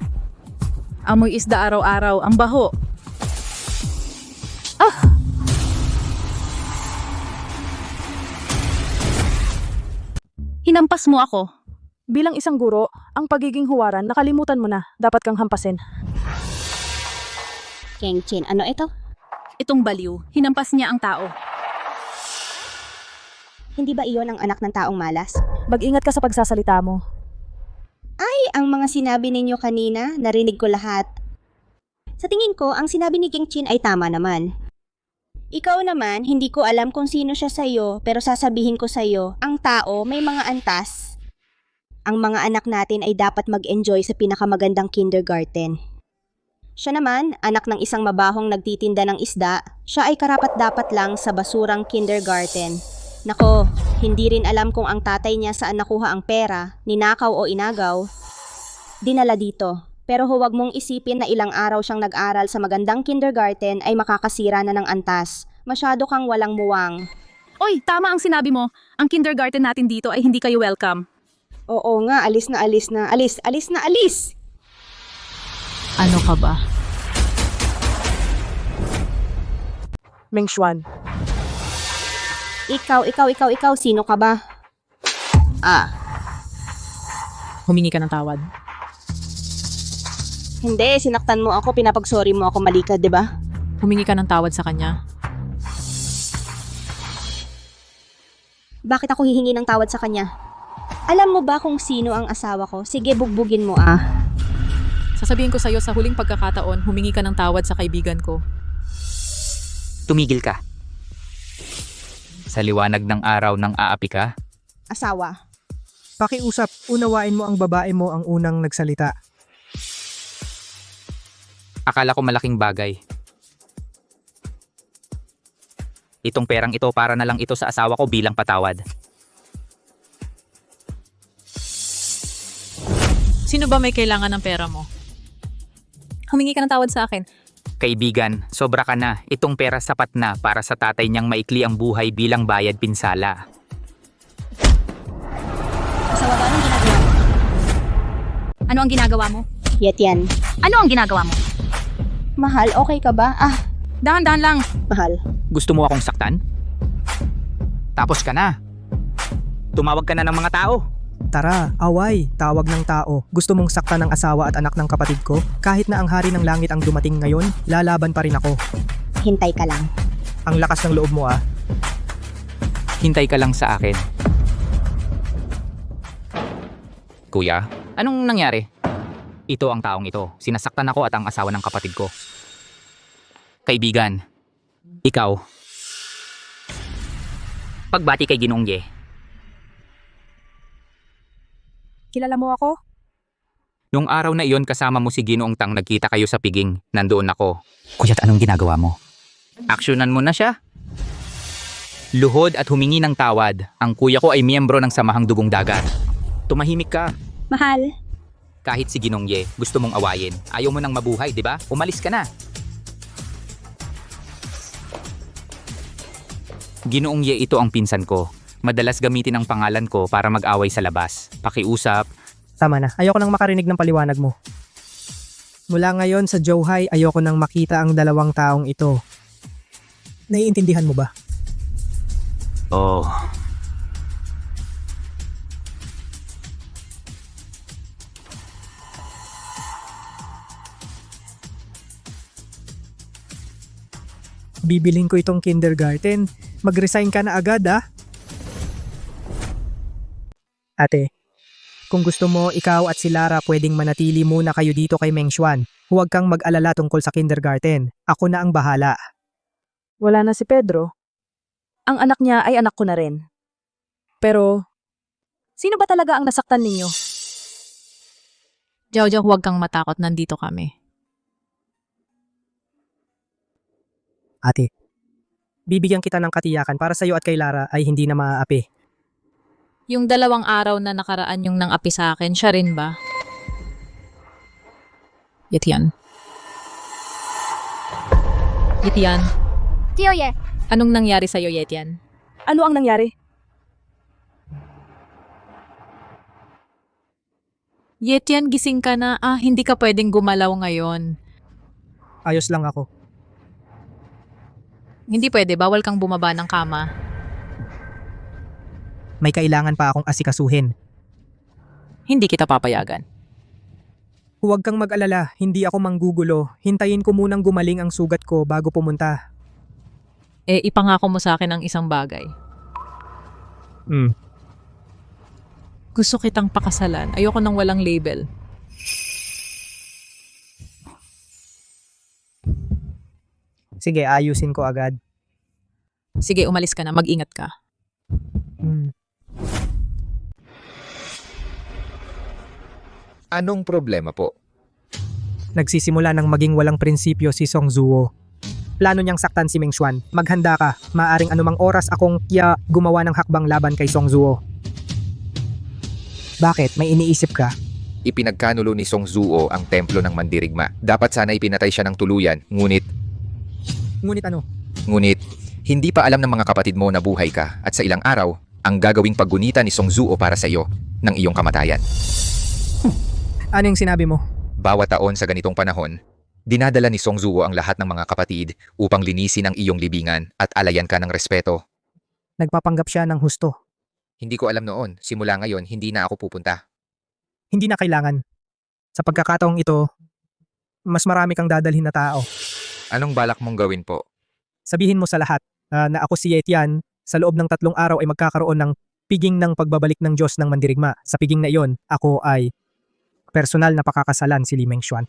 Amoy isda araw-araw, ang baho. Hinampas mo ako. Bilang isang guro, ang pagiging huwaran nakalimutan mo na. Dapat kang hampasin. Kengchin, ano ito? Itong baliw, hinampas niya ang tao. Hindi ba iyon ang anak ng taong malas? Mag-ingat ka sa pagsasalita mo. Ay, ang mga sinabi ninyo kanina, narinig ko lahat. Sa tingin ko, ang sinabi ni Kengchin ay tama naman. Ikaw naman, hindi ko alam kung sino siya sa'yo, pero sasabihin ko sa'yo, ang tao may mga antas. Ang mga anak natin ay dapat mag-enjoy sa pinakamagandang kindergarten. Siya naman, anak ng isang mabahong nagtitinda ng isda, siya ay karapat-dapat lang sa basurang kindergarten. Nako, hindi rin alam kung ang tatay niya saan nakuha ang pera, ninakaw o inagaw. Dinala dito. Pero huwag mong isipin na ilang araw siyang nag-aral sa magandang kindergarten ay makakasira na ng antas. Masyado kang walang muwang. Oy, tama ang sinabi mo. Ang kindergarten natin dito ay hindi kayo welcome. Oo nga, alis na. Alis! Ano ka ba? Mingxuan. Ikaw, sino ka ba? Humingi ka ng tawad. Hindi, sinaktan mo ako, pinapagsorry mo ako, mali ka, di ba? Humingi ka ng tawad sa kanya. Bakit ako hihingi ng tawad sa kanya? Alam mo ba kung sino ang asawa ko? Sige, bugbugin mo Sasabihin ko sa'yo sa huling pagkakataon, humingi ka ng tawad sa kaibigan ko. Tumigil ka. Sa liwanag ng araw nang aapi ka? Asawa. Pakiusap, unawain mo ang babae mo ang unang nagsalita. Akala ko malaking bagay. Itong perang ito para na lang ito sa asawa ko bilang patawad. Sino ba may kailangan ng pera mo? Humingi ka ng tawad sa akin. Kaibigan, sobra ka na. Itong pera sapat na para sa tatay niyang maikli ang buhay bilang bayad pinsala. Asawa ba, anong ginagawa mo? Ano ang ginagawa mo? Yetian. Ano ang ginagawa mo? Mahal, okay ka ba? Dahan-dahan lang. Mahal. Gusto mo akong saktan? Tapos ka na. Tumawag ka na ng mga tao. Tara, away, tawag ng tao. Gusto mong saktan ng asawa at anak ng kapatid ko? Kahit na ang hari ng langit ang dumating ngayon, lalaban pa rin ako. Hintay ka lang. Ang lakas ng loob mo Hintay ka lang sa akin. Kuya, anong nangyari? Ito ang taong ito. Sinasaktan ako at ang asawa ng kapatid ko. Kaibigan, ikaw. Pagbati kay Ginoong Ye. Kilala mo ako? Nung araw na iyon kasama mo si Ginoong Tang, nagkita kayo sa piging. Nandoon ako. Kuya't anong ginagawa mo? Aksyonan mo na siya. Luhod at humingi ng tawad. Ang kuya ko ay miyembro ng Samahang Dugong Dagat. Tumahimik ka. Mahal, Kahit si Ginong Ye, gusto mong awayin. Ayaw mo nang mabuhay, di ba? Umalis ka na. Ginoong Ye, ito ang pinsan ko. Madalas gamitin ang pangalan ko para mag-away sa labas. Pakiusap. Tama na, ayoko nang makarinig ng paliwanag mo. Mula ngayon sa Johai, ayoko nang makita ang dalawang taong ito. Naiintindihan mo ba? Oh. Bibilhin ko itong kindergarten. Mag-resign ka na agad, ah. Ate, kung gusto mo, ikaw at si Lara pwedeng manatili muna kayo dito kay Meng Xuan. Huwag kang mag-alala tungkol sa kindergarten. Ako na ang bahala. Wala na si Pedro. Ang anak niya ay anak ko na rin. Pero, sino ba talaga ang nasaktan ninyo? Jojo, huwag kang matakot, nandito kami. Ate, bibigyan kita ng katiyakan para sa'yo at kay Lara ay hindi na maaapi. Yung 2 araw na nakaraan yung nang api sa akin, siya rin ba? Yetian. Yetian, Tioye, anong nangyari sa'yo, Yetian? Ano ang nangyari? Yetian, gising ka na. Hindi ka pwedeng gumalaw ngayon. Ayos lang ako. Hindi pwede, bawal kang bumaba ng kama. May kailangan pa akong asikasuhin. Hindi kita papayagan. Huwag kang mag-alala, hindi ako manggugulo. Hintayin ko munang gumaling ang sugat ko bago pumunta. Ipangako mo sa akin ang isang bagay. Gusto kitang pakasalan. Ayoko nang walang label. Sige, ayusin ko agad. Sige, umalis ka na. Mag-ingat ka. Anong problema po? Nagsisimula ng maging walang prinsipyo si Song Zuo. Plano niyang saktan si Meng Xuan. Maghanda ka. Maaring anumang oras akong gumawa ng hakbang laban kay Song Zuo. Bakit? May iniisip ka? Ipinagkanulo ni Song Zuo ang templo ng Mandirigma. Dapat sana ipinatay siya ng tuluyan, ngunit ano? Ngunit, hindi pa alam ng mga kapatid mo na buhay ka at sa ilang araw, ang gagawing paggunita ni Song Zuo para sa iyo ng iyong kamatayan. Ano yung sinabi mo? Bawat taon sa ganitong panahon, dinadala ni Song Zuo ang lahat ng mga kapatid upang linisin ang iyong libingan at alayan ka ng respeto. Nagpapanggap siya ng husto. Hindi ko alam noon, simula ngayon hindi na ako pupunta. Hindi na kailangan. Sa pagkakataong ito, mas marami kang dadalhin na tao. Anong balak mong gawin po? Sabihin mo sa lahat na ako si Yetian, sa loob ng 3 araw ay magkakaroon ng piging ng pagbabalik ng Diyos ng Mandirigma. Sa piging na iyon, ako ay personal na pakakasalan si Li Meng Xuan.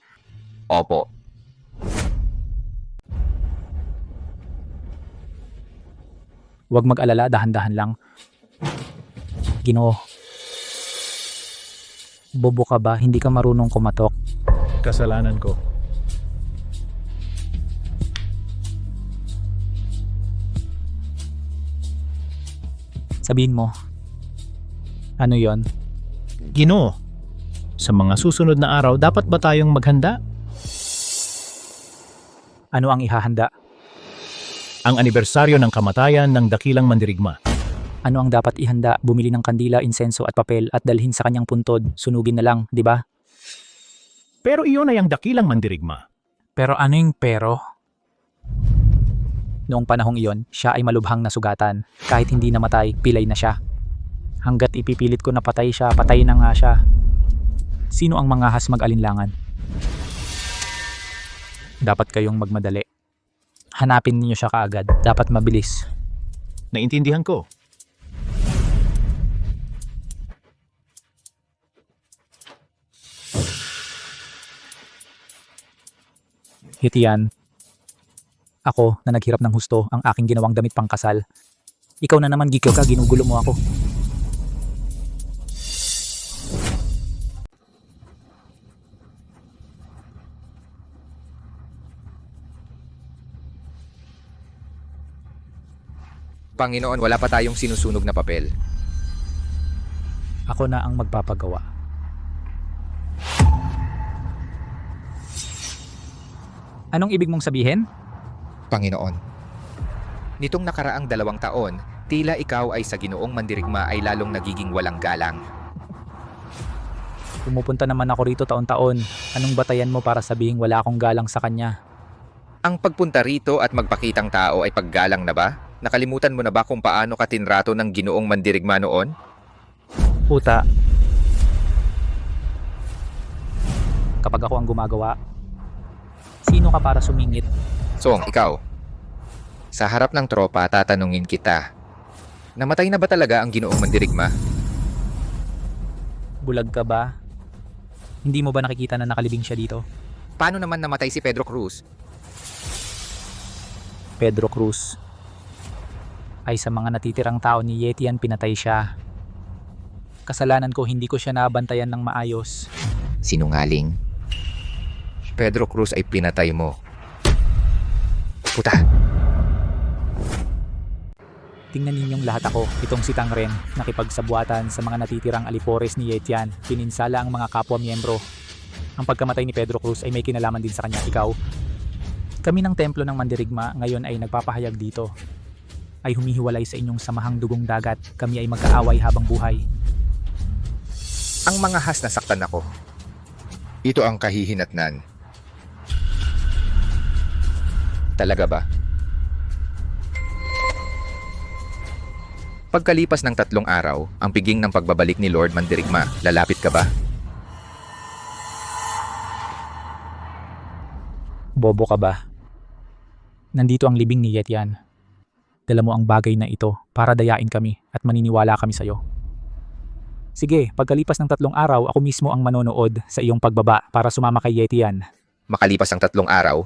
Opo. Huwag mag-alala, dahan-dahan lang. Ginoo. Bobo ka ba? Hindi ka marunong kumatok. Kasalanan ko. Sabihin mo. Ano yon? Ginoo, sa mga susunod na araw, dapat ba tayong maghanda? Ano ang ihahanda? Ang anibersaryo ng kamatayan ng dakilang mandirigma. Ano ang dapat ihanda? Bumili ng kandila, insenso at papel at dalhin sa kanyang puntod. Sunugin na lang, di ba? Pero iyon ay ang dakilang mandirigma. Pero ano yung pero? Noong panahong iyon, siya ay malubhang nasugatan. Kahit hindi namatay, pilay na siya. Hanggat ipipilit ko na patay siya, patay na nga siya. Sino ang mangahas mag-alinlangan? Dapat kayong magmadali. Hanapin niyo siya kaagad. Dapat mabilis. Naintindihan ko. Hitian. Ako na naghirap ng husto ang aking ginawang damit pangkasal. Ikaw na naman, Gikyo ka, ginugulo mo ako. Panginoon, wala pa tayong sinusunog na papel. Ako na ang magpapagawa. Anong ibig mong sabihin? Panginoon, nitong nakaraang 2 taon, tila ikaw ay sa Ginoong Mandirigma ay lalong nagiging walang galang. Pumupunta naman ako rito taon-taon. Anong batayan mo para sabihing wala akong galang sa kanya? Ang pagpunta rito at magpakitang tao ay paggalang na ba? Nakalimutan mo na ba kung paano ka tinrato ng Ginoong Mandirigma noon? Puta. Kapag ako ang gumagawa, sino ka para sumingit? Song, ikaw. Sa harap ng tropa, tatanungin kita. Namatay na ba talaga ang Ginoong Mandirigma? Bulag ka ba? Hindi mo ba nakikita na nakalibing siya dito? Paano naman namatay si Pedro Cruz? Pedro Cruz ay sa mga natitirang tao ni Yetian pinatay siya. Kasalanan ko, hindi ko siya nabantayan ng maayos. Sinungaling. Pedro Cruz ay pinatay mo. Puta! Tingnan ninyong lahat ako, itong si Tangren, nakipagsabuatan sa mga natitirang alipores ni Yetian, pininsala ang mga kapwa-miyembro. Ang pagkamatay ni Pedro Cruz ay may kinalaman din sa kanya, ikaw. Kami ng templo ng Mandirigma ngayon ay nagpapahayag dito. Ay humihiwalay sa inyong samahang dugong dagat, kami ay magkaaway habang buhay. Ang mga has nasaktan ako. Ito ang kahihinatnan. Talaga ba? Pagkalipas ng 3 araw, ang piging ng pagbabalik ni Lord Mandirigma, lalapit ka ba? Bobo ka ba? Nandito ang libing ni Yetian. Dala mo ang bagay na ito para dayain kami at maniniwala kami sa iyo. Sige, pagkalipas ng 3 araw, ako mismo ang manonood sa iyong pagbaba para sumama kay Yetian. Makalipas ang 3 araw,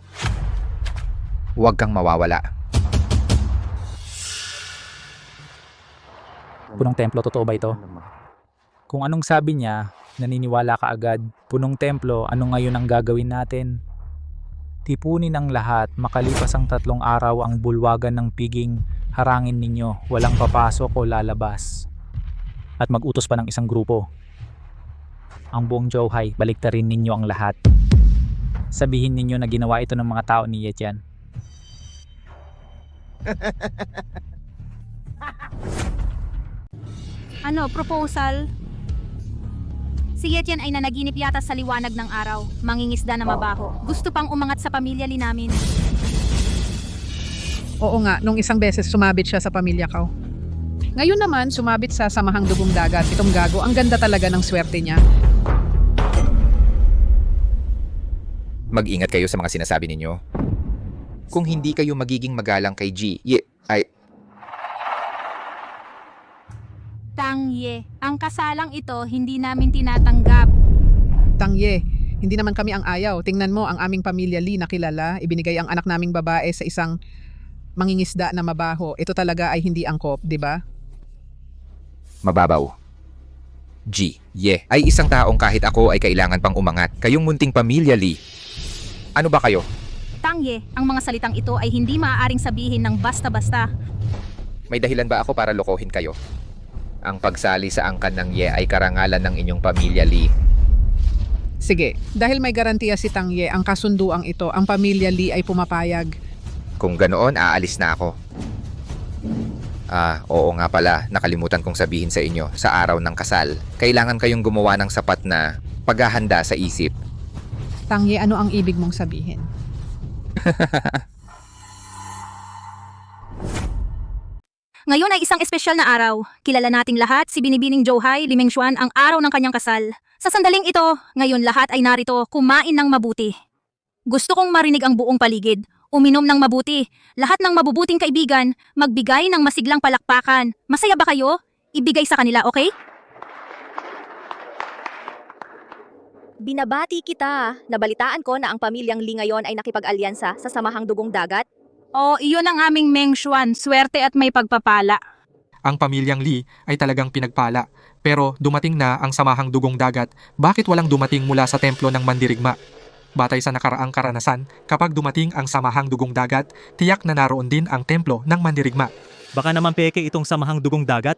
huwag kang mawawala. Punong templo, totoo ba ito? Kung anong sabi niya, naniniwala ka agad. Punong templo, ano ngayon ang gagawin natin? Tipunin ang lahat, makalipas ang 3 araw ang bulwagan ng piging, harangin ninyo, walang papasok o lalabas. At mag-utos pa ng isang grupo. Ang buong Zhuhai, baliktarin ninyo ang lahat. Sabihin ninyo na ginawa ito ng mga tao ni Yetian. Ano, proposal? Si Yetian ay nanaginip yata sa liwanag ng araw, mangingisda na mabaho. Gusto pang umangat sa pamilya li namin. Oo nga, nung isang beses sumabit siya sa pamilya ko. Ngayon naman, sumabit sa samahang dugong dagat. Itong gago, ang ganda talaga ng swerte niya. Mag-ingat kayo sa mga sinasabi ninyo. Kung hindi kayo magiging magalang kay G, Tangye, ang kasalang ito hindi namin tinatanggap. Tangye, hindi naman kami ang ayaw. Tingnan mo, ang aming pamilya Lee na kilala, ibinigay ang anak naming babae sa isang mangingisda na mabaho. Ito talaga ay hindi angkop, di ba? Mababaw. G, ay isang taong kahit ako ay kailangan pang umangat. Kayong munting pamilya, Lee. Ano ba kayo? Tangye, ang mga salitang ito ay hindi maaaring sabihin ng basta-basta. May dahilan ba ako para lokohin kayo? Ang pagsali sa angkan ng ay karangalan ng inyong pamilya, Lee. Sige, dahil may garantiya si Tangye ang kasunduang ito, ang pamilya Lee ay pumapayag. Kung ganoon, aalis na ako. Oo nga pala, nakalimutan kong sabihin sa inyo, sa araw ng kasal, kailangan kayong gumawa ng sapat na paghahanda sa isip. Tangye, ano ang ibig mong sabihin? Ngayon ay isang espesyal na araw. Kilala nating lahat si Binibining Zhuhai, Li Mengshuan, ang araw ng kanyang kasal. Sa sandaling ito, ngayon lahat ay narito kumain ng mabuti. Gusto kong marinig ang buong paligid. Uminom ng mabuti. Lahat ng mabubuting kaibigan, magbigay ng masiglang palakpakan. Masaya ba kayo? Ibigay sa kanila, okay? Binabati kita. Nabalitaan ko na ang pamilyang Lee ngayon ay nakipag-alyansa sa Samahang Dugong Dagat. O, iyon ang aming Mengshuan, swerte at may pagpapala. Ang pamilyang Lee ay talagang pinagpala. Pero dumating na ang Samahang Dugong Dagat. Bakit walang dumating mula sa templo ng Mandirigma? Batay sa nakaraang karanasan, kapag dumating ang samahang dugong dagat, tiyak na naroon din ang templo ng mandirigma. Baka naman peke itong samahang dugong dagat?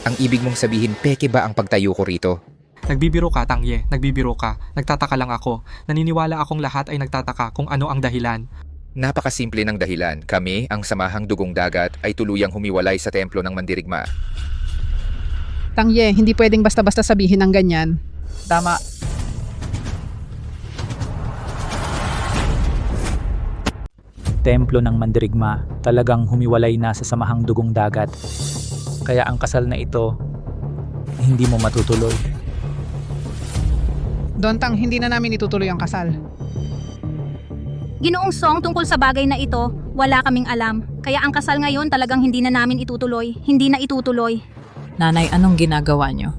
Ang ibig mong sabihin, peke ba ang pagtayo ko rito? Nagbibiro ka, Tangye. Nagbibiro ka. Nagtataka lang ako. Naniniwala akong lahat ay nagtataka kung ano ang dahilan. Napakasimple ng dahilan. Kami, ang samahang dugong dagat, ay tuluyang humiwalay sa templo ng mandirigma. Tangye, hindi pwedeng basta-basta sabihin ng ganyan. Tama. Templo ng mandirigma, talagang humiwalay na sa samahang dugong dagat. Kaya ang kasal na ito, hindi mo matutuloy. Dontang, hindi na namin itutuloy ang kasal. Ginoong Song, tungkol sa bagay na ito, wala kaming alam. Kaya ang kasal ngayon talagang hindi na namin itutuloy. Hindi na itutuloy. Nanay, anong ginagawa niyo?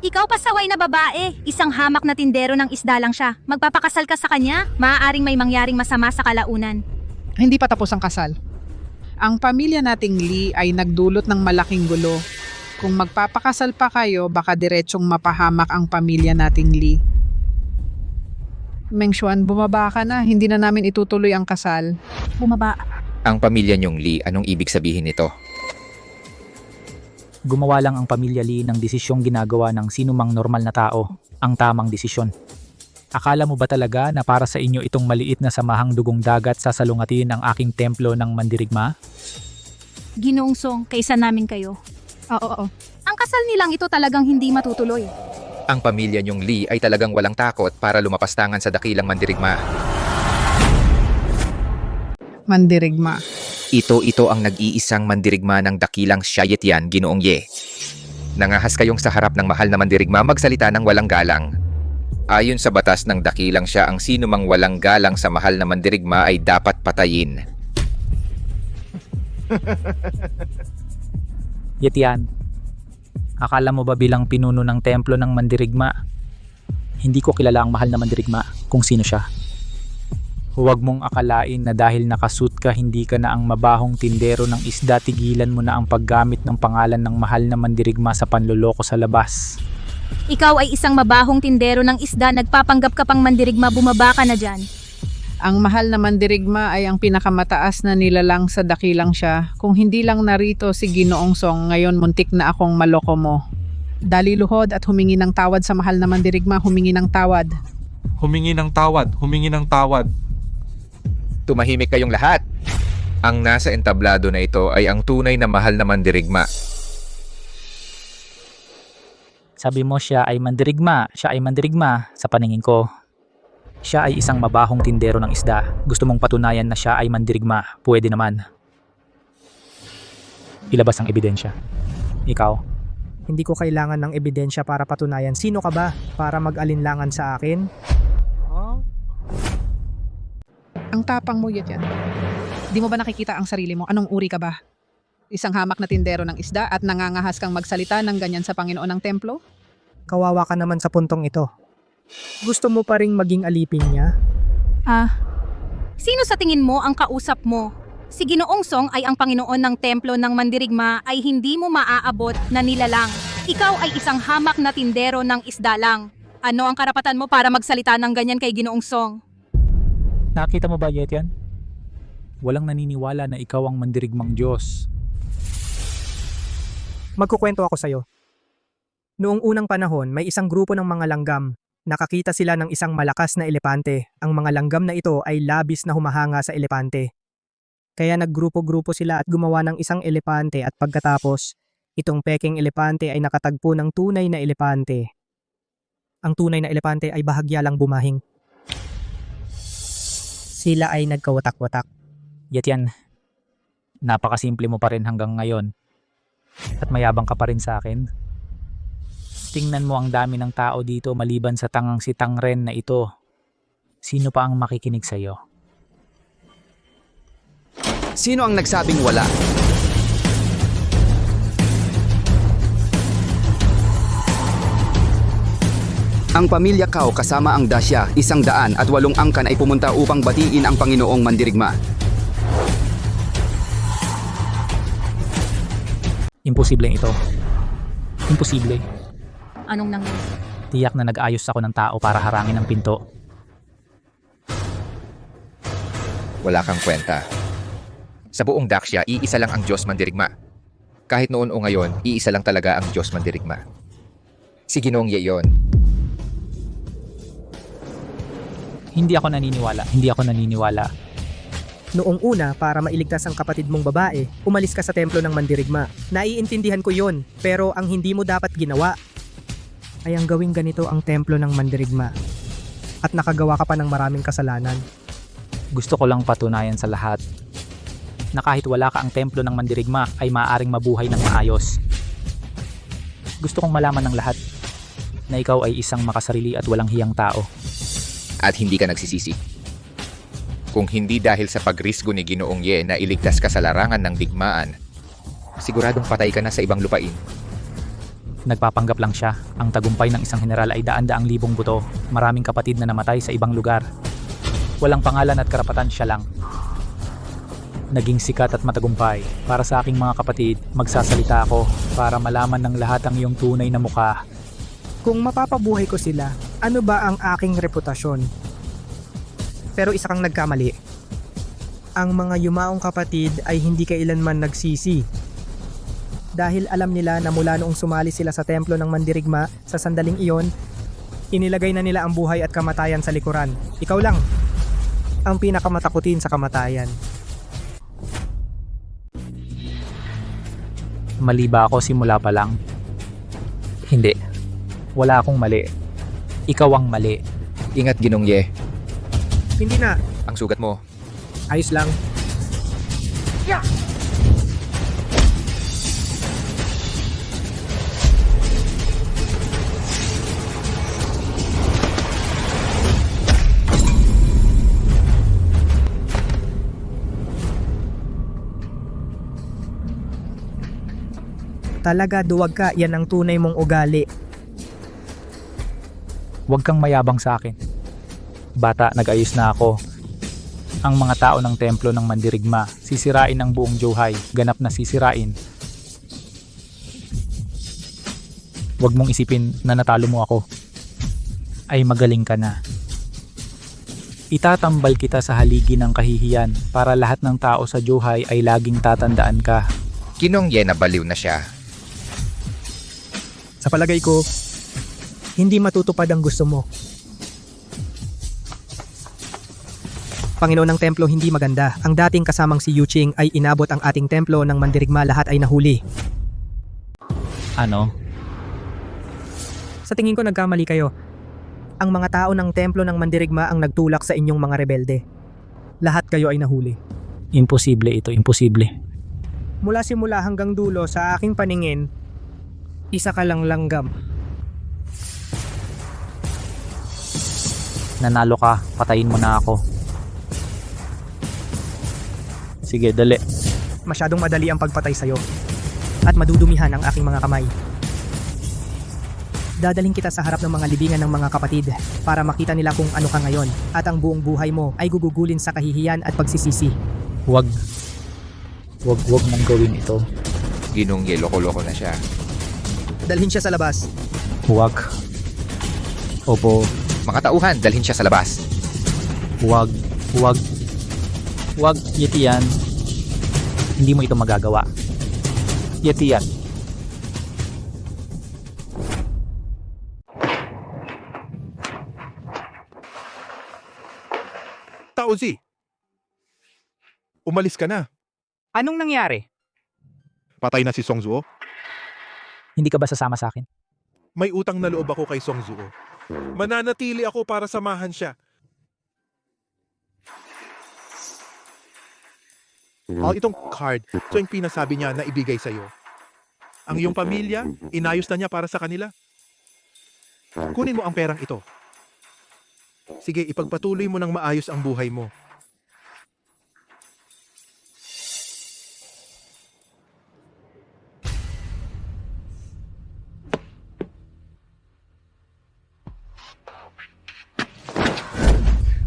Ikaw pasaway na babae. Isang hamak na tindero ng isda lang siya. Magpapakasal ka sa kanya, maaaring may mangyaring masama sa kalaunan. Hindi pa tapos ang kasal. Ang pamilya nating Lee ay nagdulot ng malaking gulo. Kung magpapakasal pa kayo, baka diretsong mapahamak ang pamilya nating Lee. Mengshuan, bumaba ka na. Hindi na namin itutuloy ang kasal. Bumaba. Ang pamilya niyong Lee, anong ibig sabihin nito? Gumawa lang ang pamilya Lee ng desisyong ginagawa ng sinumang normal na tao, ang tamang desisyon. Akala mo ba talaga na para sa inyo itong maliit na samahang dugong dagat sasalungatin ang aking templo ng mandirigma? Ginoong Song, kaysa namin kayo. Oo. Ang kasal nilang ito talagang hindi matutuloy. Ang pamilya niyong Lee ay talagang walang takot para lumapastangan sa dakilang mandirigma. Mandirigma. Ito ang nag-iisang mandirigma ng dakilang Shayetian, Ginoong Ye. Nangahas kayong sa harap ng mahal na mandirigma magsalita ng walang galang. Ayon sa batas ng dakilang siya, ang sinumang walang galang sa mahal na mandirigma ay dapat patayin. Yetian, akala mo ba bilang pinuno ng templo ng mandirigma, hindi ko kilala ang mahal na mandirigma kung sino siya? Huwag mong akalain na dahil nakasuit ka, hindi ka na ang mabahong tindero ng isda. Tigilan mo na ang paggamit ng pangalan ng mahal na mandirigma sa panloloko sa labas. Ikaw ay isang mabahong tindero ng isda, nagpapanggap ka pang mandirigma, bumaba ka na dyan. Ang mahal na mandirigma ay ang pinakamataas na nilalang sa dakilang siya. Kung hindi lang narito si Ginoong Song, ngayon muntik na akong maloko mo. Dali luhod at humingi ng tawad sa mahal na mandirigma, humingi ng tawad. Humingi ng tawad, humingi ng tawad. Tumahimik kayong lahat. Ang nasa entablado na ito ay ang tunay na mahal na mandirigma. Sabi mo siya ay mandirigma, sa paningin ko. Siya ay isang mabahong tindero ng isda. Gusto mong patunayan na siya ay mandirigma, pwede naman. Ilabas ang ebidensya. Ikaw? Hindi ko kailangan ng ebidensya para patunayan. Sino ka ba para mag-alinlangan sa akin? Ang tapang mo yan. Di mo ba nakikita ang sarili mo? Anong uri ka ba? Isang hamak na tindero ng isda at nangangahas kang magsalita ng ganyan sa Panginoon ng templo? Kawawa ka naman sa puntong ito. Gusto mo pa ring maging alipin niya? Sino sa tingin mo ang kausap mo? Si Ginoong Song ay ang Panginoon ng templo ng mandirigma, ay hindi mo maaabot na nilalang. Ikaw ay isang hamak na tindero ng isda lang. Ano ang karapatan mo para magsalita ng ganyan kay Ginoong Song? Nakita mo ba, Yetian? Walang naniniwala na ikaw ang mandirigmang Diyos. Magkukwento ako sa'yo. Noong unang panahon, may isang grupo ng mga langgam. Nakakita sila ng isang malakas na elepante. Ang mga langgam na ito ay labis na humahanga sa elepante. Kaya naggrupo-grupo sila at gumawa ng isang elepante, at pagkatapos, itong peking elepante ay nakatagpo ng tunay na elepante. Ang tunay na elepante ay bahagya lang bumahing. Sila ay nagkawatak-watak. Yetian, napakasimple mo pa rin hanggang ngayon. At mayabang ka pa rin sa akin. Tingnan mo ang dami ng tao dito maliban sa tangang si Tangren na ito. Sino pa ang makikinig sa'yo? Sino ang nagsabing wala? Ang pamilya Kao kasama ang Dasya, 108 angkan ay pumunta upang batiin ang Panginoong Mandirigma. Imposible ito. Imposible. Anong nangyari? Tiyak na nag-ayos ako ng tao para harangin ang pinto. Wala kang kwenta. Sa buong Daxia, iisa lang ang Diyos mandirigma. Kahit noon o ngayon, iisa lang talaga ang Diyos mandirigma. Si Ginoong Ye yon. Hindi ako naniniwala. Noong una, para mailigtas ang kapatid mong babae, umalis ka sa templo ng mandirigma. Naiintindihan ko yon, pero ang hindi mo dapat ginawa ay ang gawing ganito ang templo ng mandirigma. At nakagawa ka pa ng maraming kasalanan. Gusto ko lang patunayan sa lahat na kahit wala ka ang templo ng mandirigma ay maaaring mabuhay ng maayos. Gusto kong malaman ng lahat na ikaw ay isang makasarili at walang hiyang tao. At hindi ka nagsisisi. Kung hindi dahil sa pagrisgo ni Ginoong Ye na iligtas ka sa larangan ng digmaan, siguradong patay ka na sa ibang lupain. Nagpapanggap lang siya. Ang tagumpay ng isang general ay daan-daang libong buto. Maraming kapatid na namatay sa ibang lugar. Walang pangalan at karapatan, siya lang. Naging sikat at matagumpay. Para sa aking mga kapatid, magsasalita ako para malaman ng lahat ang iyong tunay na mukha. Kung mapapabuhay ko sila, ano ba ang aking reputasyon? Pero isa kang nagkamali. Ang mga yumaong kapatid ay hindi kailanman nagsisi. Dahil alam nila na mula noong sumali sila sa templo ng mandirigma sa sandaling iyon, inilagay na nila ang buhay at kamatayan sa likuran. Ikaw lang ang pinakamatakutin sa kamatayan. Mali ba ako simula pa lang? Hindi. Wala akong mali. Ikaw ang mali. Ingat, Ginoong Ye. Hindi na. Ang sugat mo. Ayos lang. Yeah! Talaga duwag ka, yan ang tunay mong ugali. Huwag kang mayabang sa akin. Bata, nag-ayos na ako. Ang mga tao ng templo ng mandirigma, sisirain ang buong Zhuhai, ganap na sisirain. Huwag mong isipin na natalo mo ako. Ay magaling ka na. Itatambal kita sa haligi ng kahihiyan para lahat ng tao sa Zhuhai ay laging tatandaan ka. Ginoong Ye, nabaliw na siya. Sa palagay ko, hindi matutupad ang gusto mo. Panginoon ng templo, hindi maganda. Ang dating kasamang si Yuching ay inabot ang ating templo ng mandirigma, lahat ay nahuli. Ano? Sa tingin ko nagkamali kayo. Ang mga tao ng templo ng mandirigma ang nagtulak sa inyong mga rebelde. Lahat kayo ay nahuli. Imposible ito, imposible. Mula simula hanggang dulo sa aking paningin, isa ka lang langgam. Nanalo ka, patayin mo na ako. Sige, dali. Masyadong madali ang pagpatay sa'yo. At madudumihan ang aking mga kamay. Dadalhin kita sa harap ng mga libingan ng mga kapatid para makita nila kung ano ka ngayon at ang buong buhay mo ay gugugulin sa kahihiyan at pagsisisi. Huwag mong gawin ito. Ginoong Ye, loko-loko na siya. Dalhin siya sa labas. Huwag. Opo. Mga tauhan, dalhin siya sa labas. Huwag. Yetian. Hindi mo ito magagawa. Yetian. Taozi, umalis ka na. Anong nangyari? Patay na si Song Zuo. Hindi ka ba sasama sa akin? May utang na loob ako kay Song Zuo. Mananatili ako para samahan siya. Itong card, ito yung pinasabi niya na ibigay sa'yo. Ang iyong pamilya, inayos na niya para sa kanila. Kunin mo ang perang ito. Sige, ipagpatuloy mo ng maayos ang buhay mo.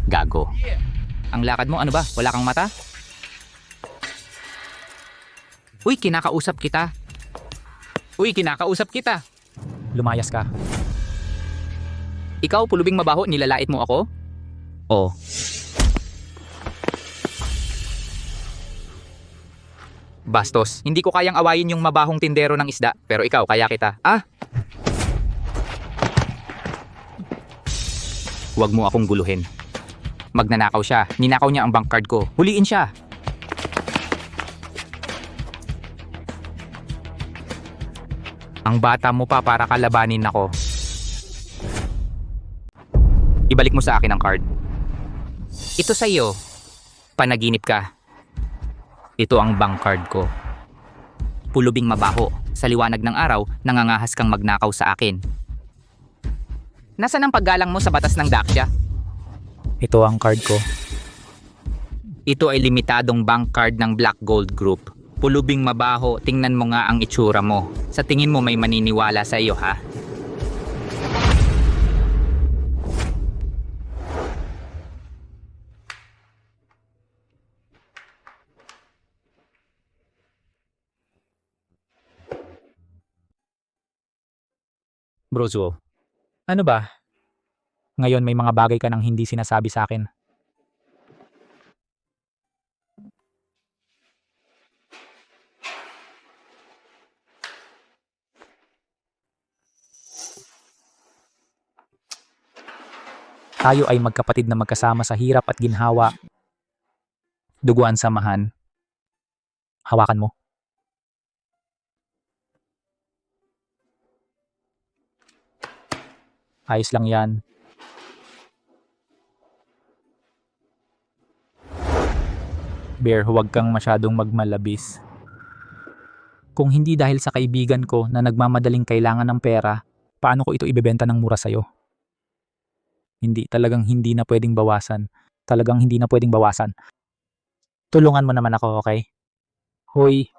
Gago. Ang lakad mo, ano ba? Wala kang mata? Uy, kinakausap kita. Lumayas ka. Ikaw, pulubing mabaho, nilalait mo ako? Oh. Bastos, hindi ko kayang awayin yung mabahong tindero ng isda, pero ikaw, kaya kita. Ah! Huwag mo akong guluhin. Magnanakaw siya. Ninakaw niya ang bank card ko. Huliin siya. Ang bata mo pa para kalabanin ako. Ibalik mo sa akin ang card. Ito sa iyo. Panaginip ka. Ito ang bank card ko. Pulubing mabaho. Sa liwanag ng araw, nangangahas kang magnakaw sa akin. Nasaan ang paggalang mo sa batas ng Daxia? Ito ang card ko. Ito ay limitadong bank card ng Black Gold Group. Pulubing mabaho, tingnan mo nga ang itsura mo. Sa tingin mo may maniniwala sa iyo, ha? Brozo, ano ba? Ngayon may mga bagay ka nang hindi sinasabi sa akin. Tayo ay magkapatid na magkasama sa hirap at ginhawa. Duguan samahan. Hawakan mo. Ayos lang yan. Bear, huwag kang masyadong magmalabis. Kung hindi dahil sa kaibigan ko na nagmamadaling kailangan ng pera, paano ko ito ibebenta ng mura sa'yo? Hindi, talagang hindi na pwedeng bawasan. Talagang hindi na pwedeng bawasan. Tulungan mo naman ako, okay? Hoy.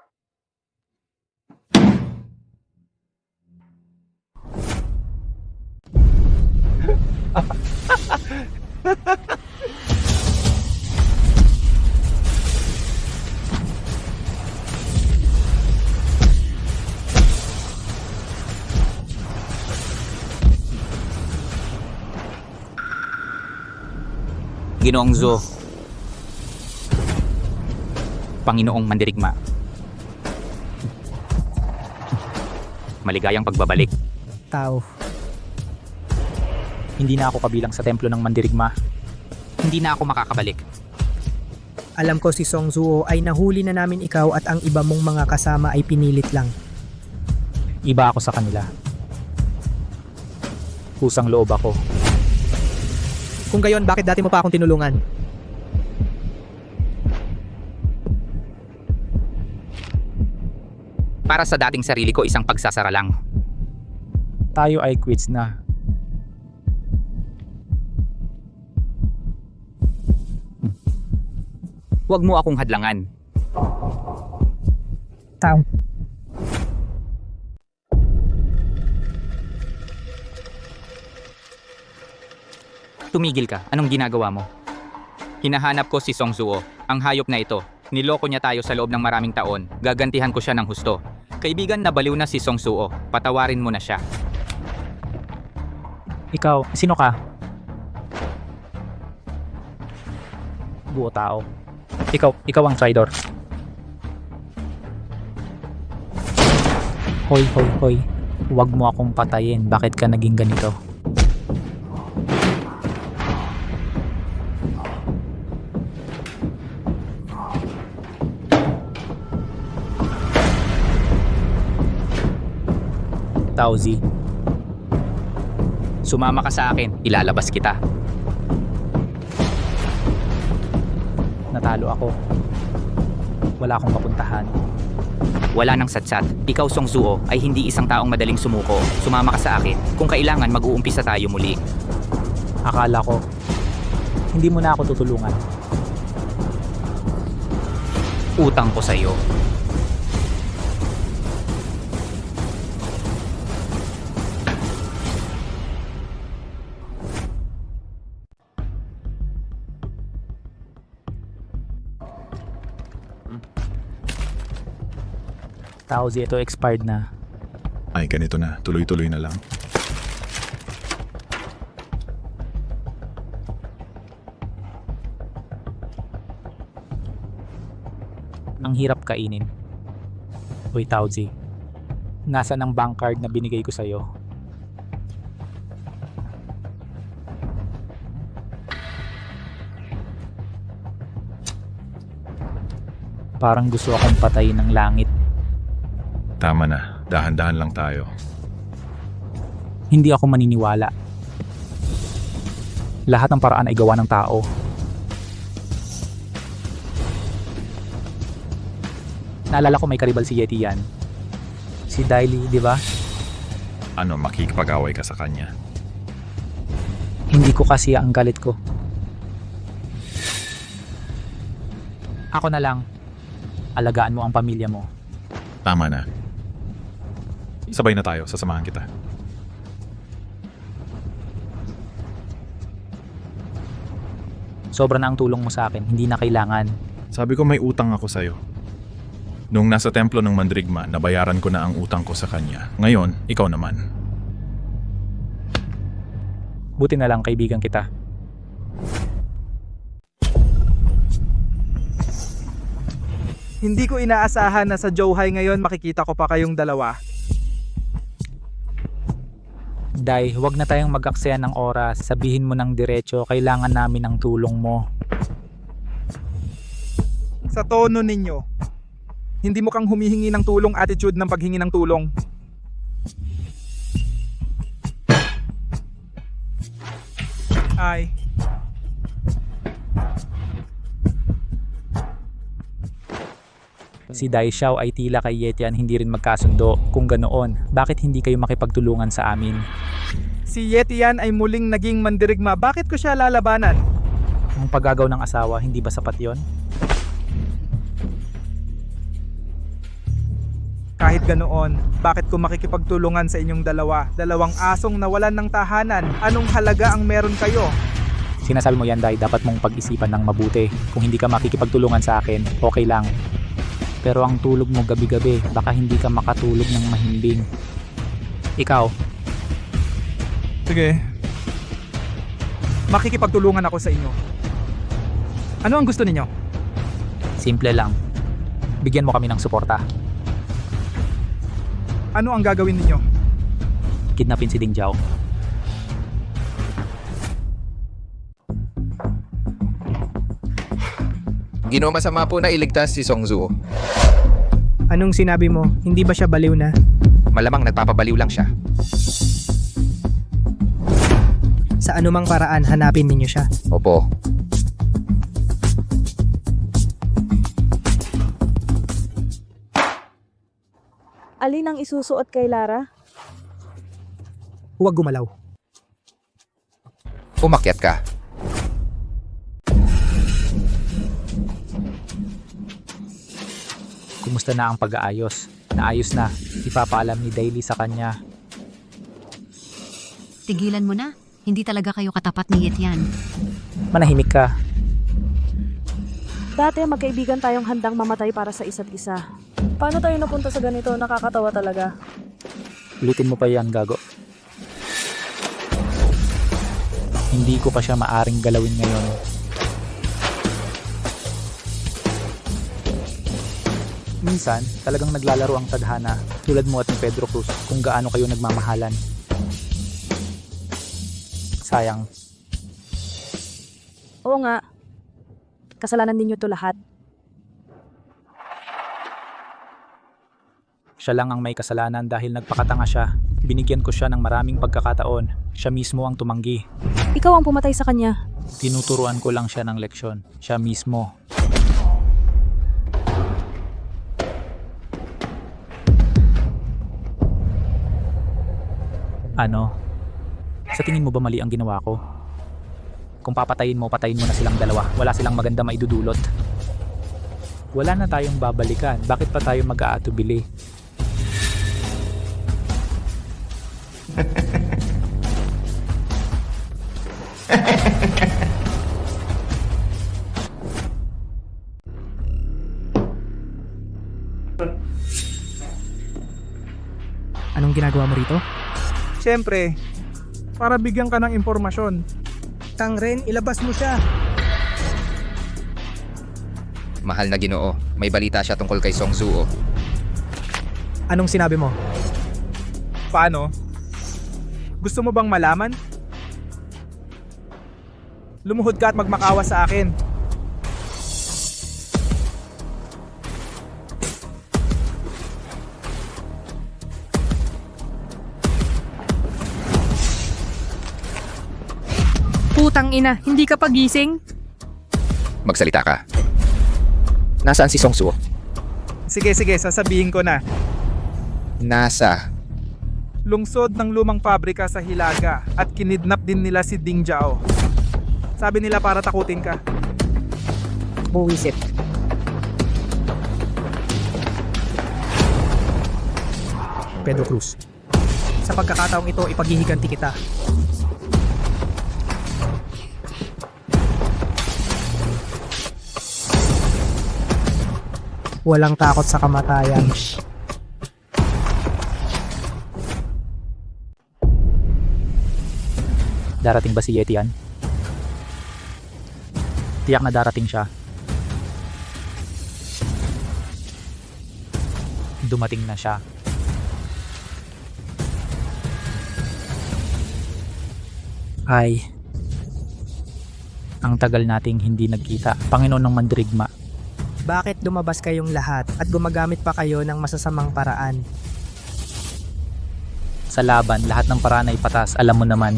Ginoong Zo. Panginoong Mandirigma. Maligayang pagbabalik. Tao. Hindi na ako kabilang sa templo ng Mandirigma. Hindi na ako makakabalik. Alam ko si Song Zuo ay nahuli na namin ikaw at ang iba mong mga kasama ay pinilit lang. Iba ako sa kanila. Kusang loob ako. Kung gayon, bakit dati mo pa akong tinulungan? Para sa dating sarili ko, isang pagsasara lang. Tayo ay quits na. Huwag mo akong hadlangan. Tao. Tumigil ka. Anong ginagawa mo? Hinahanap ko si Song Zuo. Ang hayop na ito. Niloko niya tayo sa loob ng maraming taon. Gagantihan ko siya ng husto. Kaibigan, nabaliw na si Song Zuo. Patawarin mo na siya. Ikaw, sino ka? Buo tao. Ikaw ang traitor. Hoy. Huwag mo akong patayin. Bakit ka naging ganito? Taozi. Sumama ka sa akin. Ilalabas kita. Natalo ako. Wala akong papuntahan. Wala nang satsat. Ikaw, Song Zuo, ay hindi isang taong madaling sumuko. Sumama ka sa akin. Kung kailangan, mag-uumpisa tayo muli. Akala ko, hindi mo na ako tutulungan. Utang ko sa'yo. Taozi, ito expired na. Ay, ganito na. Tuloy-tuloy na lang. Ang hirap kainin. Uy, Tauzi. Nasaan ang bank card na binigay ko sa'yo? Parang gusto akong patayin ng langit. Tama na, dahan-dahan lang tayo. Hindi ako maniniwala. Lahat ng paraan ay gawa ng tao. Naalala ko may karibal si Yeti yan. Si Daily, di ba? Ano, makikipag-away ka sa kanya? Hindi ko kasi ang galit ko. Ako na lang. Alagaan mo ang pamilya mo. Tama na. Sabay na tayo, sasamahan kita. Sobra na ang tulong mo sa akin, hindi na kailangan. Sabi ko may utang ako sa'yo. Nung nasa templo ng Mandirigma, nabayaran ko na ang utang ko sa kanya. Ngayon, ikaw naman. Buti na lang kaibigan kita. Hindi ko inaasahan na sa Johai ngayon makikita ko pa kayong dalawa. Day, huwag na tayong mag-aksaya ng oras. Sabihin mo ng diretso, kailangan namin ng tulong mo. Sa tono ninyo, hindi mo kang humihingi ng tulong attitude ng paghingi ng tulong. Ay. Si Dai Xiao ay tila kay Yetian hindi rin magkasundo. Kung ganoon, bakit hindi kayo makipagtulungan sa amin? Si Yetian ay muling naging mandirigma. Bakit ko siya lalabanan? Ang paggagaw ng asawa, hindi ba sapat yon? Kahit ganoon, bakit ko makikipagtulungan sa inyong dalawa? Dalawang asong nawalan ng tahanan. Anong halaga ang meron kayo? Sinasabi mo yan, Dai, dapat mong pag-isipan ng mabuti. Kung hindi ka makikipagtulungan sa akin, okay lang. Pero ang tulog mo gabi-gabi, baka hindi ka makatulog ng mahimbing. Ikaw? Sige. Makikipagtulungan ako sa inyo. Ano ang gusto ninyo? Simple lang. Bigyan mo kami ng suporta. Ano ang gagawin ninyo? Kidnapin si Ding Jiao. Ginoong masama po na iligtas si Songzu. Anong sinabi mo? Hindi ba siya baliw na? Malamang nagpapabaliw lang siya. Sa anumang paraan, hanapin ninyo siya. Opo. Alin ang isusuot kay Lara? Huwag gumalaw. Umakyat ka. Kumusta na ang pag-aayos? Naayos na. Ipapaalam ni Daily sa kanya. Tigilan mo na. Hindi talaga kayo katapat ni Yetian. Manahimik ka. Dati magkaibigan tayong handang mamatay para sa isa't isa. Paano tayo napunta sa ganito? Nakakatawa talaga. Ulitin mo pa yan, gago. Hindi ko pa siya maaring galawin ngayon. Minsan, talagang naglalaro ang tadhana, tulad mo at ni Pedro Cruz, kung gaano kayo nagmamahalan. Sayang. Oo nga. Kasalanan ninyo to lahat. Siya lang ang may kasalanan dahil nagpakatanga siya. Binigyan ko siya ng maraming pagkakataon. Siya mismo ang tumanggi. Ikaw ang pumatay sa kanya. Tinuturuan ko lang siya ng leksyon. Siya mismo. Ano? Sa tingin mo ba mali ang ginawa ko? Kung papatayin mo, patayin mo na silang dalawa. Wala silang maganda maidudulot. Wala na tayong babalikan. Bakit pa tayo mag-aatubili? Anong ginagawa mo rito? Siyempre, para bigyan ka ng impormasyon. Tangren, ilabas mo siya. Mahal na Ginoo, may balita siya tungkol kay Songzu. Anong sinabi mo? Paano? Gusto mo bang malaman? Lumuhod ka at magmakawa sa akin. Putang ina, hindi ka pagising? Magsalita ka. Nasaan si Songsuo? Sige, sasabihin ko na. Nasa. Lungsod ng lumang pabrika sa Hilaga at kinidnap din nila si Ding Jiao. Sabi nila para takutin ka. Buwisit. Pedro Cruz. Sa pagkakataong ito, ipaghihiganti kita. Walang takot sa kamatayan. Darating ba si Yetian? Tiyak na darating siya. Dumating na siya. Ay, ang tagal nating hindi nagkita. Panginoon ng Mandirigma. Bakit lumabas kayong lahat at gumagamit pa kayo ng masasamang paraan? Sa laban, lahat ng paraan ay patas. Alam mo naman.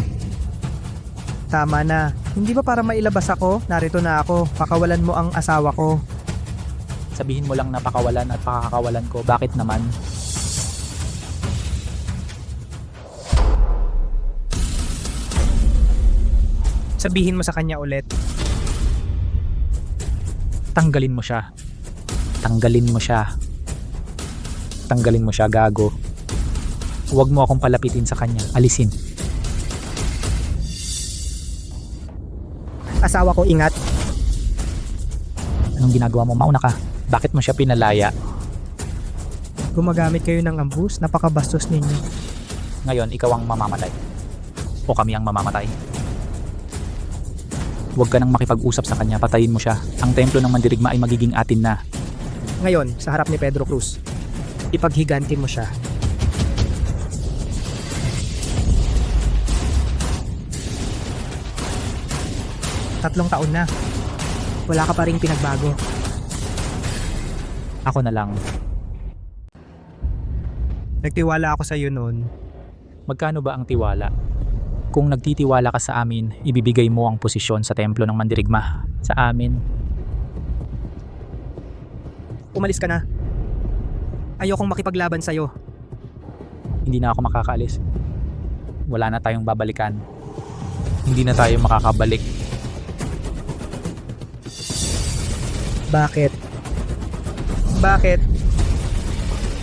Tama na. Hindi ba para mailabas ako? Narito na ako. Pakawalan mo ang asawa ko. Sabihin mo lang na pakawalan at pakakawalan ko. Bakit naman? Sabihin mo sa kanya ulit. Tanggalin mo siya. Tanggalin mo siya. Tanggalin mo siya, gago. Huwag mo akong palapitin sa kanya. Alisin. Asawa ko, ingat. Anong ginagawa mo? Mauna ka. Bakit mo siya pinalaya? Gumagamit kayo ng ambus. Napakabastos ninyo. Ngayon, ikaw ang mamamatay. O kami ang mamamatay. Huwag ka nang makipag-usap sa kanya. Patayin mo siya. Ang templo ng Mandirigma ay magiging atin na. Ngayon, sa harap ni Pedro Cruz, ipaghiganti mo siya. Tatlong taon na. Wala ka pa ring pinagbago. Ako na lang. Nagtiwala ako sa iyo noon. Magkano ba ang tiwala? Kung nagtitiwala ka sa amin, ibibigay mo ang posisyon sa templo ng Mandirigma. Sa amin. Umalis ka na. Ayokong makipaglaban sa'yo. Hindi na ako makakaalis. Wala na tayong babalikan. Hindi na tayo makakabalik. Bakit?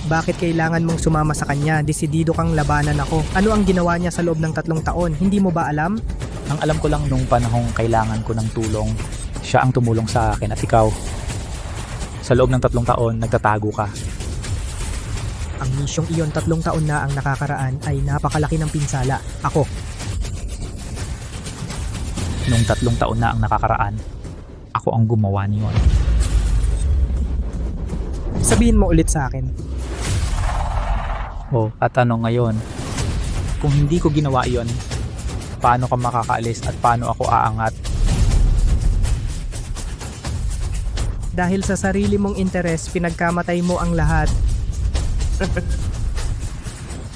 Bakit kailangan mong sumama sa kanya? Desidido kang labanan ako. Ano ang ginawa niya sa loob ng 3 taon? Hindi mo ba alam? Ang alam ko lang nung panahong kailangan ko ng tulong, siya ang tumulong sa akin at ikaw. Sa loob ng 3 taon, nagtatago ka. Ang misyong iyon 3 taon na ang nakakaraan ay napakalaki ng pinsala. Ako. Nung 3 taon na ang nakakaraan, ako ang gumawa niyon. Sabihin mo ulit sa akin. Oh, at ano ngayon? Kung hindi ko ginawa iyon, paano ka makakaalis at paano ako aangat? Dahil sa sarili mong interes, pinagkamatay mo ang lahat.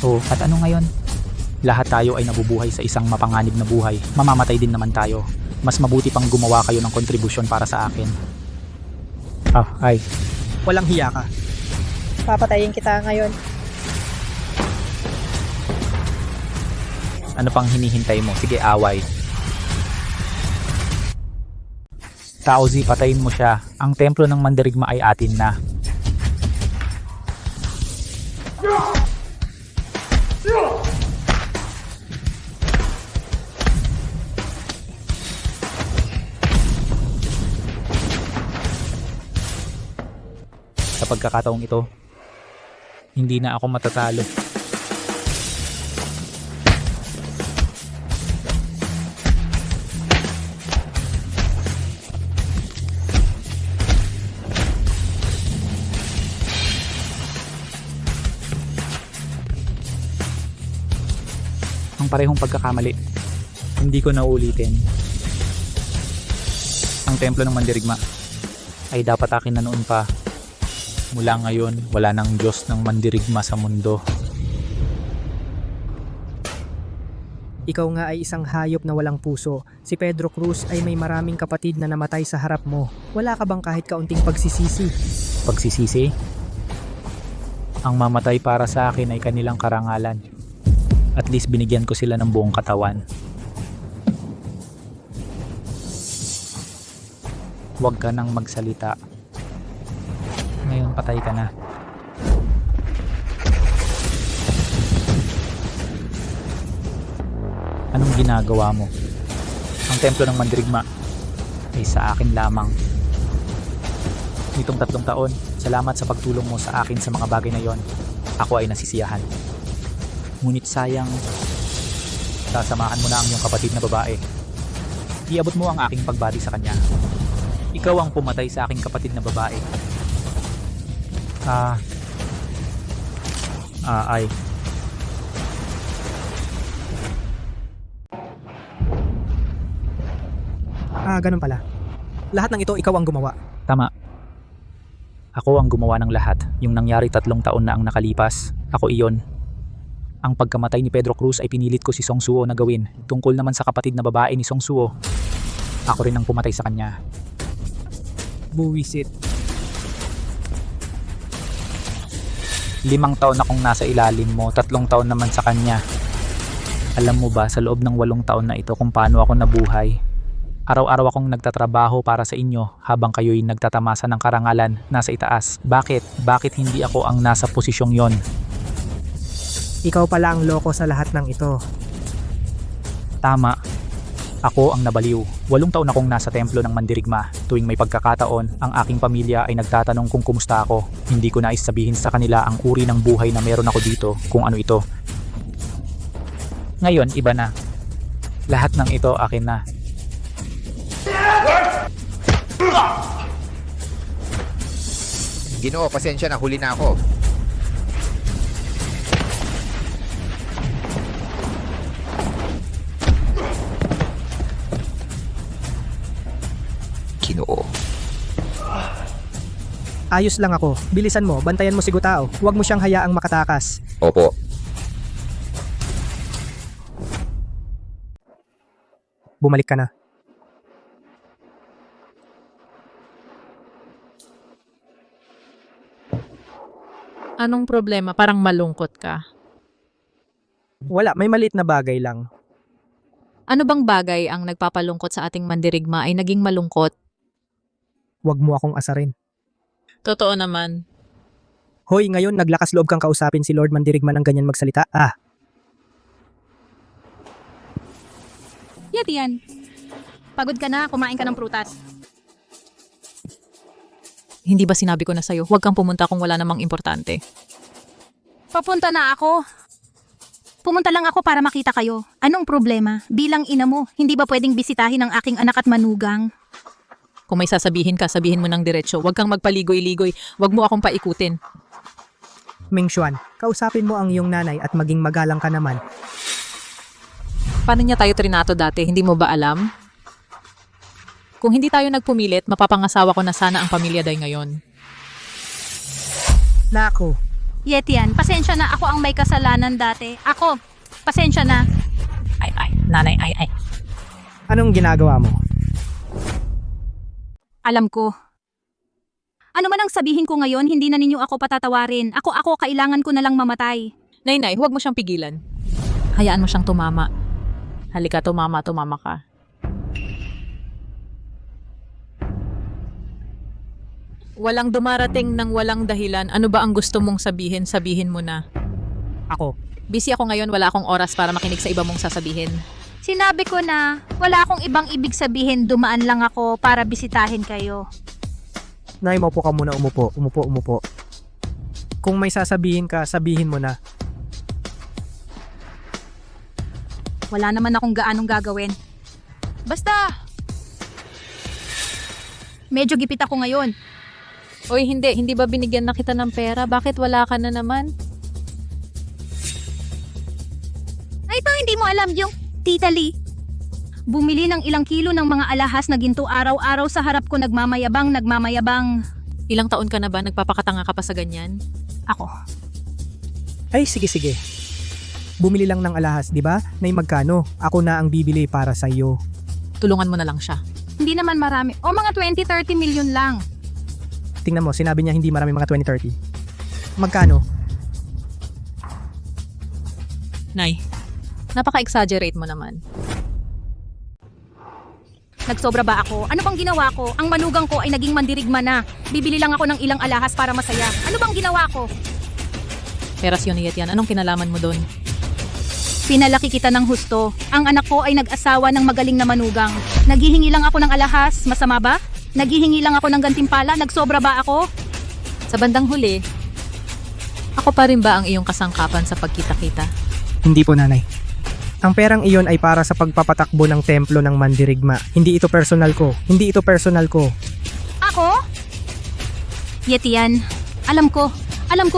Oh, at ano ngayon? Lahat tayo ay nabubuhay sa isang mapanganib na buhay. Mamamatay din naman tayo. Mas mabuti pang gumawa kayo ng kontribusyon para sa akin. Ay. Walang hiya ka. Papatayin kita ngayon. Ano pang hinihintay mo? Sige, away. Taozi, patayin mo siya. Ang templo ng Mandirigma ay atin na. Sa pagkakataong ito, hindi na ako matatalo. ng parehong pagkakamali. Hindi ko na ulitin. Ang templo ng Mandirigma ay dapat akin na noon pa. Mula ngayon, wala nang Diyos ng Mandirigma sa mundo. Ikaw nga ay isang hayop na walang puso. Si Pedro Cruz ay may maraming kapatid na namatay sa harap mo. Wala ka bang kahit kaunting pagsisisi? Pagsisisi? Ang mamatay para sa akin ay kanilang karangalan. At least binigyan ko sila ng buong katawan. Huwag ka nang magsalita. Ngayon patay ka na. Anong ginagawa mo? Ang templo ng Mandirigma ay sa akin lamang. Nitong 3 taon, salamat sa pagtulong mo sa akin sa mga bagay na yon. Ako ay nasisiyahan. Ngunit sayang, sasamahan mo na ang iyong kapatid na babae. Iabot mo ang aking pagbati sa kanya. Ikaw ang pumatay sa aking kapatid na babae. Ay. Ganun pala. Lahat ng ito ikaw ang gumawa. Tama. Ako ang gumawa ng lahat. Yung nangyari 3 taon na ang nakalipas, ako iyon. Ang pagkamatay ni Pedro Cruz ay pinilit ko si Song Suo na gawin. Tungkol naman sa kapatid na babae ni Song Suo, ako rin ang pumatay sa kanya. Buwisit. 5 taon akong nasa ilalim mo, 3 taon naman sa kanya. Alam mo ba sa loob ng 8 taon na ito kung paano ako nabuhay? Araw-araw akong nagtatrabaho para sa inyo habang kayo'y nagtatamasa ng karangalan nasa itaas. Bakit? Bakit hindi ako ang nasa posisyong yon? Ikaw pala ang loko sa lahat ng ito. Tama. Ako ang nabaliw. 8 taon akong nasa templo ng Mandirigma. Tuwing may pagkakataon, ang aking pamilya ay nagtatanong kung kumusta ako. Hindi ko nais sabihin sa kanila ang uri ng buhay na meron ako dito, kung ano ito. Ngayon, iba na. Lahat ng ito akin na. Ginoo, pasensya na, huli na ako. Ginoo. Ayos lang ako. Bilisan mo, bantayan mo si Gutao. Huwag mo siyang hayaang makatakas. Opo. Bumalik ka na. Anong problema? Parang malungkot ka. Wala, may maliit na bagay lang. Ano bang bagay ang nagpapalungkot sa ating Mandirigma ay naging malungkot? Huwag mo akong asarin. Totoo naman. Hoy, ngayon naglakas loob kang kausapin si Lord Mandirigma ng ganyan magsalita. Yetian, pagod ka na, kumain ka ng prutas. Hindi ba sinabi ko na sa'yo, huwag kang pumunta kung wala namang importante. Papunta na ako. Pumunta lang ako para makita kayo. Anong problema? Bilang ina mo, hindi ba pwedeng bisitahin ang aking anak at manugang? Kung may sasabihin ka, sabihin mo ng diretsyo. Huwag kang magpaligoy-ligoy. Huwag mo akong paikutin. Ming Xuan, kausapin mo ang iyong nanay at maging magalang ka naman. Paano niya tayo trinato dati? Hindi mo ba alam? Kung hindi tayo nagpumilit, mapapangasawa ko na sana ang pamilya day ngayon. Nako. Yetian, pasensya na, ako ang may kasalanan dati. Ako, pasensya na. Nanay. Anong ginagawa mo? Alam ko. Ano man ang sabihin ko ngayon, hindi na ninyo ako patatawarin. Ako, kailangan ko na lang mamatay. Nay, huwag mo siyang pigilan. Hayaan mo siyang tumama. Halika, tumama ka. Walang dumarating ng walang dahilan. Ano ba ang gusto mong sabihin? Sabihin mo na. Ako. Busy ako ngayon, wala akong oras para makinig sa iba mong sasabihin. Sinabi ko na, wala akong ibang ibig sabihin, dumaan lang ako para bisitahin kayo. Nay, maupo ka muna, umupo. Kung may sasabihin ka, sabihin mo na. Wala naman akong gaanong gagawin. Basta! Medyo gipit ako ngayon. Oy, hindi ba binigyan na kita ng pera? Bakit wala ka na naman? Ay, ito hindi mo alam. alam yung Tita Lee? Bumili ng ilang kilo ng mga alahas na ginto araw-araw sa harap ko nagmamayabang. Ilang taon ka na ba? Nagpapakatanga ka pa sa ganyan? Ako. Ay, sige. Bumili lang ng alahas, di ba? Nay magkano? Ako na ang bibili para sa iyo. Tulungan mo na lang siya. Hindi naman marami. O mga 20-30 milyon lang. Tingnan mo, sinabi niya hindi marami mga 20-30. Magkano? Nay, napaka-exaggerate mo naman. Nagsobra ba ako? Ano bang ginawa ko? Ang manugang ko ay naging mandirigma na. Bibili lang ako ng ilang alahas para masaya. Ano bang ginawa ko? Peras yun, Yetian. Anong kinalaman mo doon? Pinalaki kita ng husto. Ang anak ko ay nag-asawa ng magaling na manugang. Naghihingi lang ako ng alahas. Masama ba? Naghihingi lang ako ng gantimpala. Nagsobra ba ako? Sa bandang huli, ako pa rin ba ang iyong kasangkapan sa pagkita-kita? Hindi po, nanay. Ang perang iyon ay para sa pagpapatakbo ng templo ng mandirigma. Hindi ito personal ko. Ako? Yetian, alam ko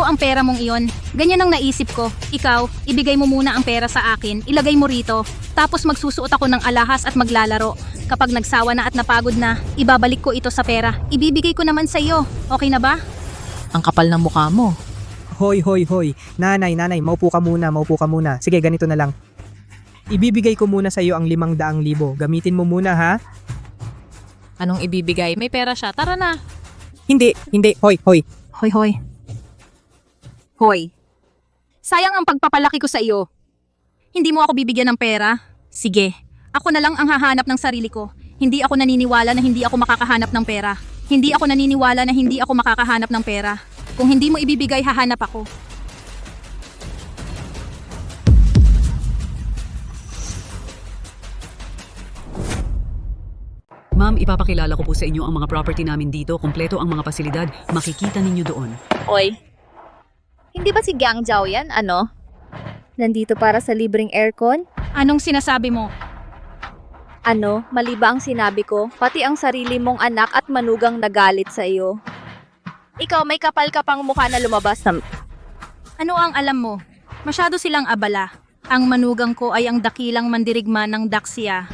ang pera mong iyon. Ganyan ang naisip ko. Ikaw, ibigay mo muna ang pera sa akin, ilagay mo rito, tapos magsusuot ako ng alahas at maglalaro. Kapag nagsawa na at napagod na, ibabalik ko ito sa pera. Ibibigay ko naman sa iyo. Okay na ba? Ang kapal ng mukha mo. Hoy. Nanay, maupo ka muna. Sige, ganito na lang. Ibibigay ko muna sa iyo ang 500,000. Gamitin mo muna, ha? Anong ibibigay? May pera siya. Tara na. Hindi. Hoy. Hoy. Sayang ang pagpapalaki ko sa iyo. Hindi mo ako bibigyan ng pera? Sige. Ako na lang ang hahanap ng sarili ko. Hindi ako naniniwala na hindi ako makakahanap ng pera. Kung hindi mo ibibigay, hahanap ako. Ma'am, ipapakilala ko po sa inyo ang mga property namin dito. Kompleto ang mga pasilidad. Makikita ninyo doon. Oy, hindi ba si Gang Zhao yan, ano? Nandito para sa libreng aircon? Anong sinasabi mo? Ano, mali ba ang sinabi ko? Pati ang sarili mong anak at manugang nagalit sa iyo. Ikaw, may kapal ka pang mukha na lumabas na... Ano ang alam mo? Masyado silang abala. Ang manugang ko ay ang dakilang mandirigma ng Daxia.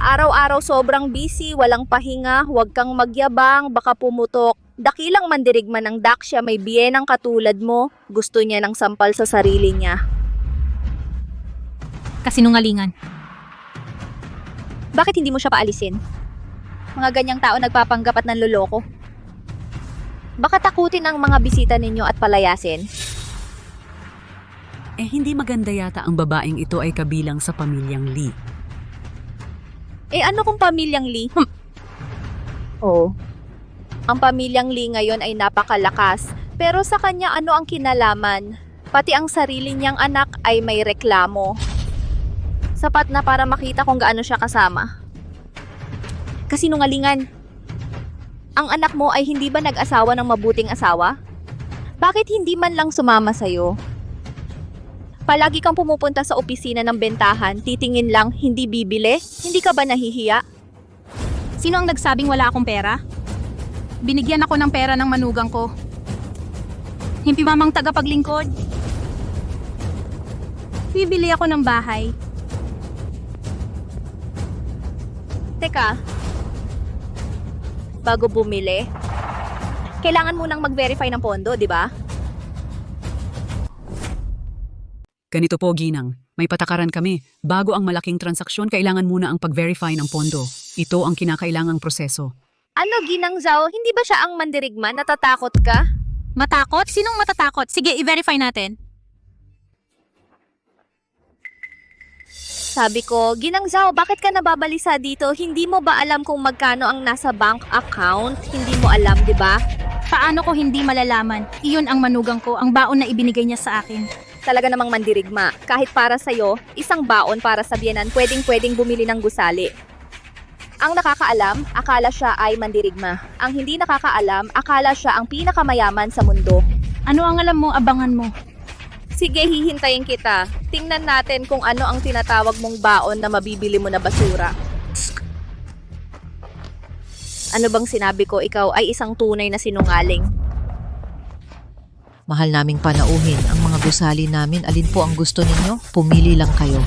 Araw-araw sobrang busy, walang pahinga, huwag kang magyabang, baka pumutok. Dakilang mandirigma ng Daxia, may biyenang katulad mo. Gusto niya ng sampal sa sarili niya. Kasinungalingan. Bakit hindi mo siya paalisin? Mga ganyang tao nagpapanggap at nanloloko. Baka takutin ang mga bisita ninyo at palayasin. Hindi maganda yata ang babaeng ito ay kabilang sa pamilyang Lee. Ano kung pamilyang Lee? Oo. Ang pamilyang Lee ngayon ay napakalakas. Pero sa kanya ano ang kinalaman? Pati ang sarili niyang anak ay may reklamo. Sapat na para makita kung gaano siya kasama. Kasinungalingan. Ang anak mo ay hindi ba nag-asawa ng mabuting asawa? Bakit hindi man lang sumama sa'yo? Palagi kang pumupunta sa opisina ng bentahan, titingin lang, hindi bibili? Hindi ka ba nahihiya? Sino ang nagsabing wala akong pera? Binigyan ako ng pera ng manugang ko. Himpi mamang tagapaglingkod. Bibili ako ng bahay. Teka, bago bumili, kailangan munang mag-verify ng pondo, di ba? Ganito po, Ginang. May patakaran kami. Bago ang malaking transaksyon, kailangan muna ang pag-verify ng pondo. Ito ang kinakailangang proseso. Ano, Ginang Zhao? Hindi ba siya ang mandirigma? Natatakot ka? Matakot? Sinong matatakot? Sige, i-verify natin. Sabi ko, Ginang Zhao, bakit ka nababalisa dito? Hindi mo ba alam kung magkano ang nasa bank account? Hindi mo alam, di ba? Paano ko hindi malalaman? Iyon ang manugang ko, ang baon na ibinigay niya sa akin. Talaga namang mandirigma. Kahit para sa'yo, isang baon para sa biyenan, pwedeng bumili ng gusali. Ang nakakaalam, akala siya ay mandirigma. Ang hindi nakakaalam, akala siya ang pinakamayaman sa mundo. Ano ang alam mo, abangan mo? Sige, hihintayin kita. Tingnan natin kung ano ang tinatawag mong baon na mabibili mo na basura. Ano bang sinabi ko? Ikaw ay isang tunay na sinungaling. Mahal naming panauhin ang mga gusali namin. Alin po ang gusto ninyo? Pumili lang kayo.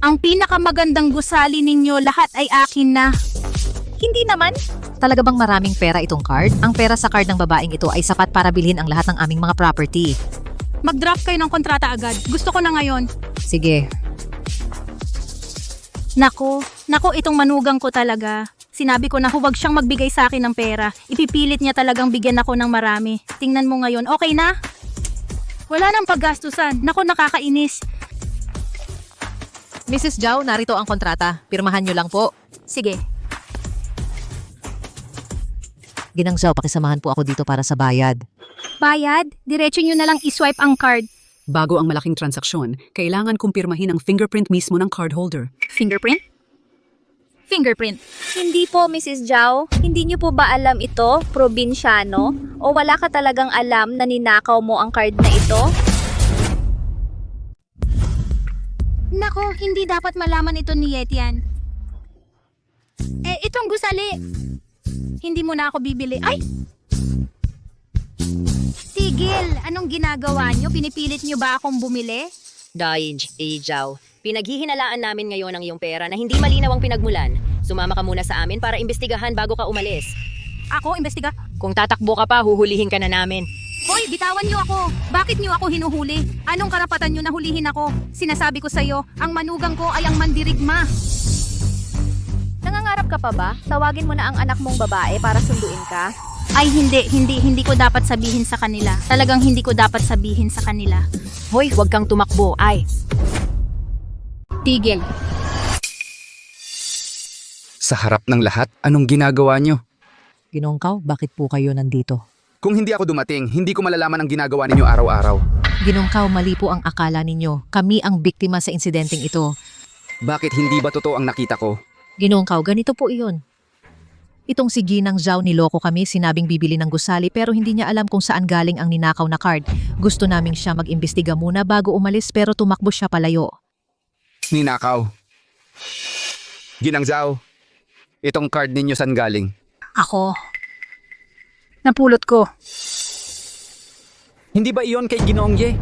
Ang pinakamagandang gusali ninyo lahat ay akin na. Hindi naman. Talaga bang maraming pera itong card? Ang pera sa card ng babaeng ito ay sapat para bilhin ang lahat ng aming mga property. Mag-drop kayo ng kontrata agad. Gusto ko na ngayon. Sige. Nako, itong manugang ko talaga. Sinabi ko na huwag siyang magbigay sa akin ng pera. Ipipilit niya talagang bigyan ako ng marami. Tingnan mo ngayon, okay na? Wala nang paggastusan. Nako, nakakainis. Mrs. Zhao, narito ang kontrata. Pirmahan niyo lang po. Sige. Ginang Zhao, pakisamahan po ako dito para sa bayad. Bayad? Diretso niyo na lang iswipe ang card. Bago ang malaking transaksyon, kailangan kumpirmahin ang fingerprint mismo ng cardholder. Fingerprint? Fingerprint. Hindi po, Mrs. Zhao. Hindi niyo po ba alam ito, probinsyano? O wala ka talagang alam na ninakaw mo ang card na ito? Nako, hindi dapat malaman ito ni Yetian. Itong gusali. Hindi mo na ako bibili. Ay! Tigil! Anong ginagawa niyo? Pinipilit niyo ba akong bumili? Zhao, pinaghihinalaan namin ngayon ang iyong pera na hindi malinaw ang pinagmulan. Sumama ka muna sa amin para imbestigahan bago ka umalis. Ako, imbestiga? Kung tatakbo ka pa, huhulihin ka na namin. Hoy, bitawan niyo ako! Bakit niyo ako hinuhuli? Anong karapatan niyo na hulihin ako? Sinasabi ko sa'yo, ang manugang ko ay ang mandirigma. Nangangarap ka pa ba? Tawagin mo na ang anak mong babae para sunduin ka? Ay hindi ko dapat sabihin sa kanila. Talagang hindi ko dapat sabihin sa kanila. Hoy, huwag kang tumakbo, ay. Tigil. Sa harap ng lahat, anong ginagawa nyo? Ginongkaw, bakit po kayo nandito? Kung hindi ako dumating, hindi ko malalaman ang ginagawa ninyo araw-araw. Ginongkaw, mali po ang akala ninyo. Kami ang biktima sa insidenteng ito. Bakit hindi ba totoo ang nakita ko? Ginongkaw, ganito po iyon. Itong si Ginang Zhao niloko kami, sinabing bibili ng gusali pero hindi niya alam kung saan galing ang ninakaw na card. Gusto naming siya mag-imbestiga muna bago umalis pero tumakbo siya palayo. Ninakaw. Ginang Zhao, itong card ninyo saan galing? Ako. Napulot ko. Hindi ba iyon kay Ginoong Ye?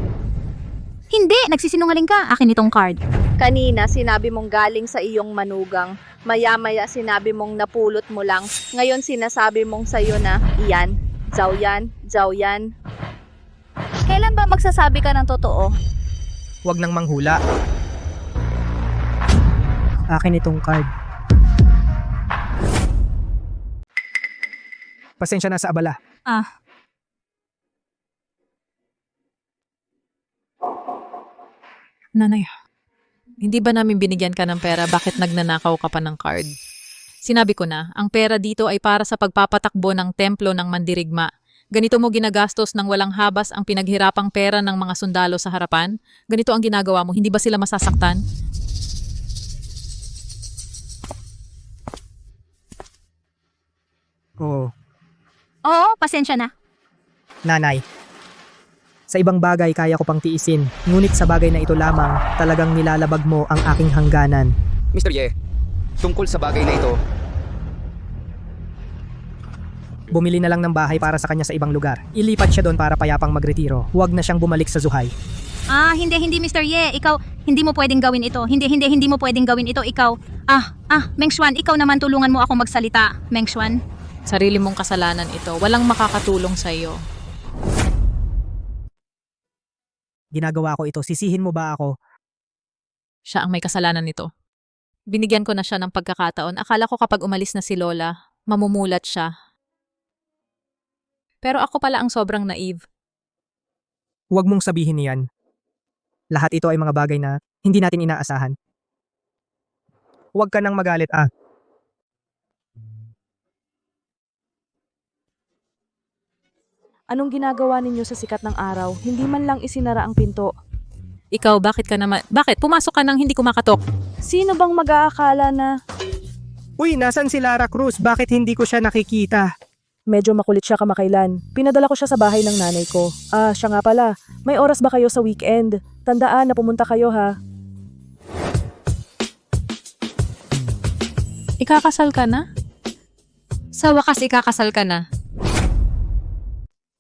Hindi, nagsisinungaling ka. Akin itong card. Kanina sinabi mong galing sa iyong manugang. Maya-maya sinabi mong napulot mo lang. Ngayon sinasabi mong sa'yo na, iyan, Zhao yan. Kailan ba magsasabi ka ng totoo? Huwag nang manghula. Akin itong card. Pasensya na sa abala. Nanay, hindi ba namin binigyan ka ng pera? Bakit nagnanakaw ka pa ng card? Sinabi ko na, ang pera dito ay para sa pagpapatakbo ng templo ng mandirigma. Ganito mo ginagastos ng walang habas ang pinaghirapang pera ng mga sundalo sa harapan? Ganito ang ginagawa mo, hindi ba sila masasaktan? Oo, pasensya na. Nanay. Sa ibang bagay kaya ko pang tiisin, ngunit sa bagay na ito lamang, talagang nilalabag mo ang aking hangganan. Mr. Ye, tungkol sa bagay na ito, Bumili na lang ng bahay para sa kanya sa ibang lugar. Ilipat siya doon para payapang magretiro. Huwag na siyang bumalik sa Zhuhai. Hindi Mr. Ye, ikaw, hindi mo pwedeng gawin ito. Hindi mo pwedeng gawin ito, ikaw. Meng Xuan, ikaw naman tulungan mo ako magsalita, Meng Xuan. Sarili mong kasalanan ito. Walang makakatulong sa iyo. Ginagawa ko ito, sisihin mo ba ako? Siya ang may kasalanan nito. Binigyan ko na siya ng pagkakataon. Akala ko kapag umalis na si Lola, mamumulat siya. Pero ako pala ang sobrang naive. Huwag mong sabihin niyan. Lahat ito ay mga bagay na hindi natin inaasahan. Huwag ka nang magalit Anong ginagawa ninyo sa sikat ng araw? Hindi man lang isinara ang pinto. Ikaw, bakit ka naman? Bakit? Pumasok ka nang hindi kumakatok. Sino bang mag-aakala na... Uy, nasan si Lara Cruz? Bakit hindi ko siya nakikita? Medyo makulit siya kamakailan. Pinadala ko siya sa bahay ng nanay ko. Siya nga pala. May oras ba kayo sa weekend? Tandaan na pumunta kayo ha. Ikakasal ka na? Sa wakas ikakasal ka na.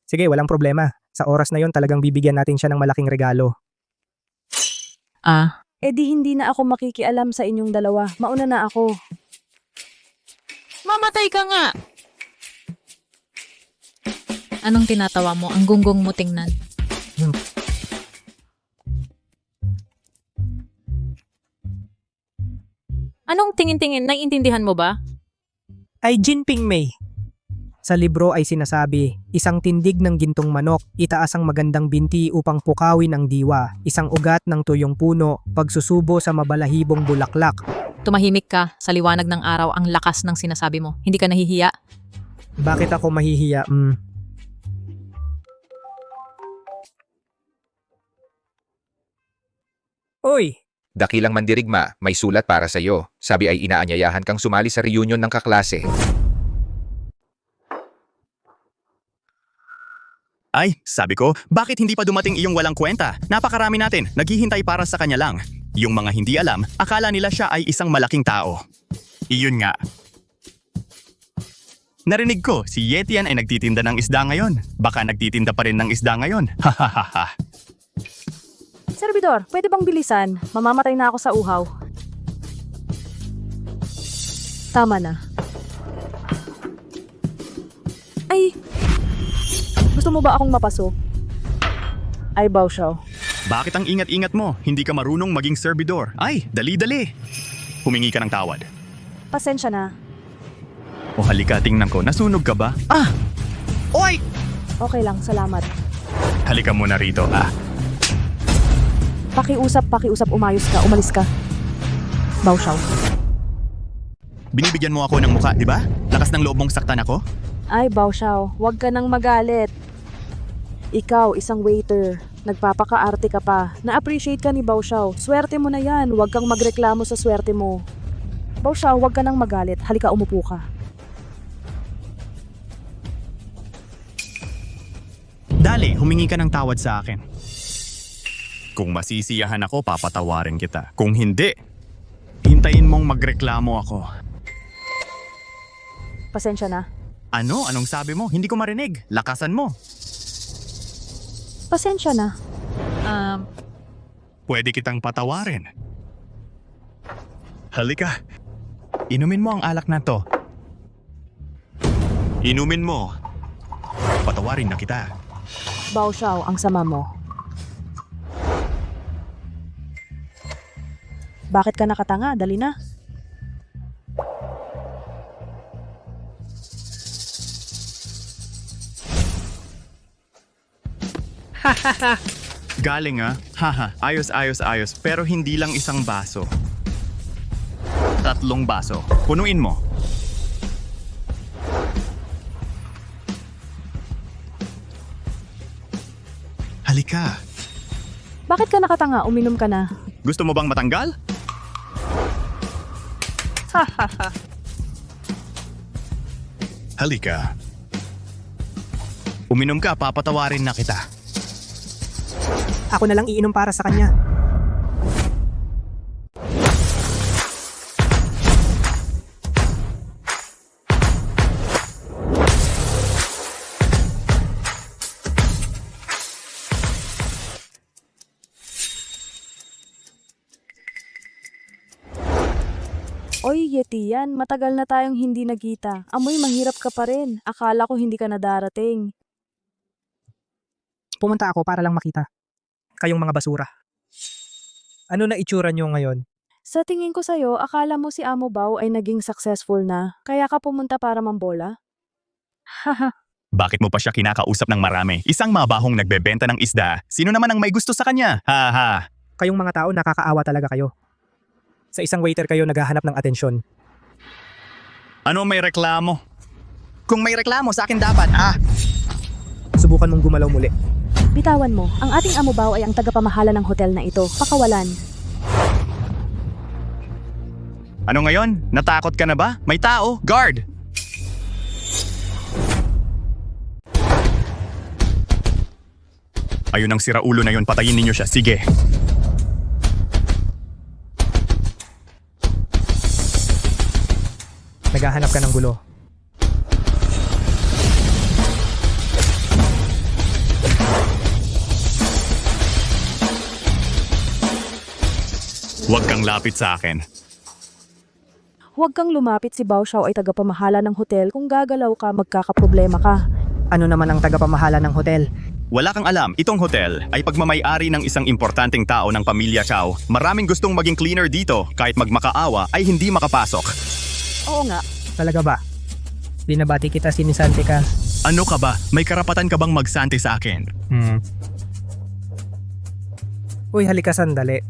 Sige, walang problema. Sa oras na yon talagang bibigyan natin siya ng malaking regalo. E di hindi na ako makikialam sa inyong dalawa. Mauna na ako. Mamatay ka nga! Anong tinatawa mo? Ang gunggong mo tingnan. Anong tingin-tingin? Naiintindihan mo ba? Ay Jinping Mei. Sa libro ay sinasabi, isang tindig ng gintong manok, itaas ang magandang binti upang pukawin ang diwa, isang ugat ng tuyong puno, pagsusubo sa mabalahibong bulaklak. Tumahimik ka. Sa liwanag ng araw, ang lakas ng sinasabi mo. Hindi ka nahihiya? Bakit ako mahihiya? Uy! Dakilang mandirigma, may sulat para sa iyo. Sabi ay inaanyayahan kang sumali sa reunion ng kaklase. Ay, sabi ko, bakit hindi pa dumating iyong walang kwenta? Napakarami natin, naghihintay para sa kanya lang. Yung mga hindi alam, akala nila siya ay isang malaking tao. Iyon nga. Narinig ko, si Yetian ay nagtitinda ng isda ngayon. Baka nagtitinda pa rin ng isda ngayon. Hahaha. Servidor, pwede bang bilisan? Mamamatay na ako sa uhaw. Tama na. Ay! Gusto mo ba akong mapaso? Ay, Baoshaw. Bakit ang ingat-ingat mo? Hindi ka marunong maging servidor. Ay, dali-dali. Humingi ka ng tawad. Pasensya na. O halika, tingnan ko. Nasunog ka ba? Ah! Oy! Okay lang, salamat. Halika muna rito, Pakiusap, umayos ka, umalis ka. Baoshaw. Binibigyan mo ako ng muka, di ba? Lakas ng loob mong saktan ako? Ay, Baoshaw, huwag ka nang magalit. Ikaw, isang waiter. Nagpapakaarte ka pa. Na-appreciate ka ni Baoshaw. Swerte mo na yan. Huwag kang magreklamo sa swerte mo. Baoshaw, huwag ka nang magalit. Halika, umupo ka. Dali, humingi ka ng tawad sa akin. Kung masisiyahan ako, papatawarin kita. Kung hindi, hintayin mong magreklamo ako. Pasensya na. Ano? Anong sabi mo? Hindi ko marinig. Lakasan mo. Pasensya na. Pwede kitang patawarin. Halika. Inumin mo ang alak na to. Inumin mo. Patawarin na kita. Baoshaw, ang sama mo. Bakit ka nakatanga? Dali na. Galing Haha, ayos. Pero hindi lang isang baso. 3 baso. Punuin mo. Halika. Bakit ka nakatanga? Uminom ka na. Gusto mo bang matanggal? Halika. Uminom ka, papatawarin na kita. Ako na lang iinom para sa kanya. Oy, Yetian, matagal na tayong hindi nagkita. Amoy, mahirap ka pa rin. Akala ko hindi ka na darating. Pumunta ako para lang makita. Kayong mga basura. Ano na itsura nyo ngayon? Sa tingin ko sa'yo, akala mo si Amo Bao ay naging successful na, kaya ka pumunta para mambola? Haha. Bakit mo pa siya kinakausap ng marami? Isang mabahong nagbebenta ng isda. Sino naman ang may gusto sa kanya? Haha. Kayong mga tao nakakaawa talaga kayo. Sa isang waiter kayo naghahanap ng atensyon. Ano may reklamo? Kung may reklamo sa akin dapat, Subukan mong gumalaw muli. Bitawan mo, ang ating Amo Bao ay ang tagapamahala ng hotel na ito. Pakawalan. Ano ngayon? Natakot ka na ba? May tao! Guard! Ayun ang siraulo na yun, patayin ninyo siya. Sige. Naghahanap ka ng gulo. Huwag kang lapit sa akin. Huwag kang lumapit, si Bao Xiao ay tagapamahala ng hotel. Kung gagalaw ka, magkakaproblema ka. Ano naman ang tagapamahala ng hotel? Wala kang alam, itong hotel ay pagmamay-ari ng isang importanteng tao ng pamilya Chow. Maraming gustong maging cleaner dito, kahit magmakaawa ay hindi makapasok. Oo nga. Talaga ba? Binabati kita, sinisante ka. Ano ka ba? May karapatan ka bang magsante sa akin? Uy, halika sandali.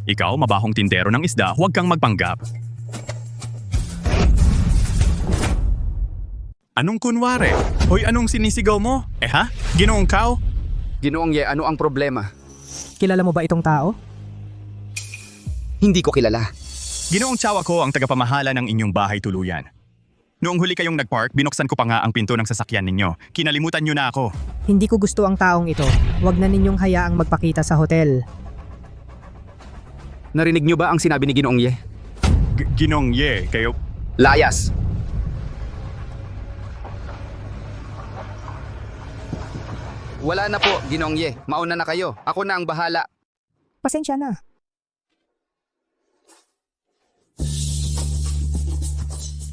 Ikaw, mabahong tindero ng isda, huwag kang magpanggap. Anong kunwari? Hoy, anong sinisigaw mo? Ha? Ginoong Kao? Ginoong Ye, ano ang problema? Kilala mo ba itong tao? Hindi ko kilala. Ginoong Chow, ako ang tagapamahala ng inyong bahay tuluyan. Noong huli kayong nagpark, binuksan ko pa nga ang pinto ng sasakyan ninyo. Kinalimutan nyo na ako. Hindi ko gusto ang taong ito. Huwag na ninyong hayaang magpakita sa hotel. Narinig nyo ba ang sinabi ni Ginoong Ye? Ginoong Ye, kayo... Layas! Wala na po, Ginoong Ye. Mauna na kayo. Ako na ang bahala. Pasensya na.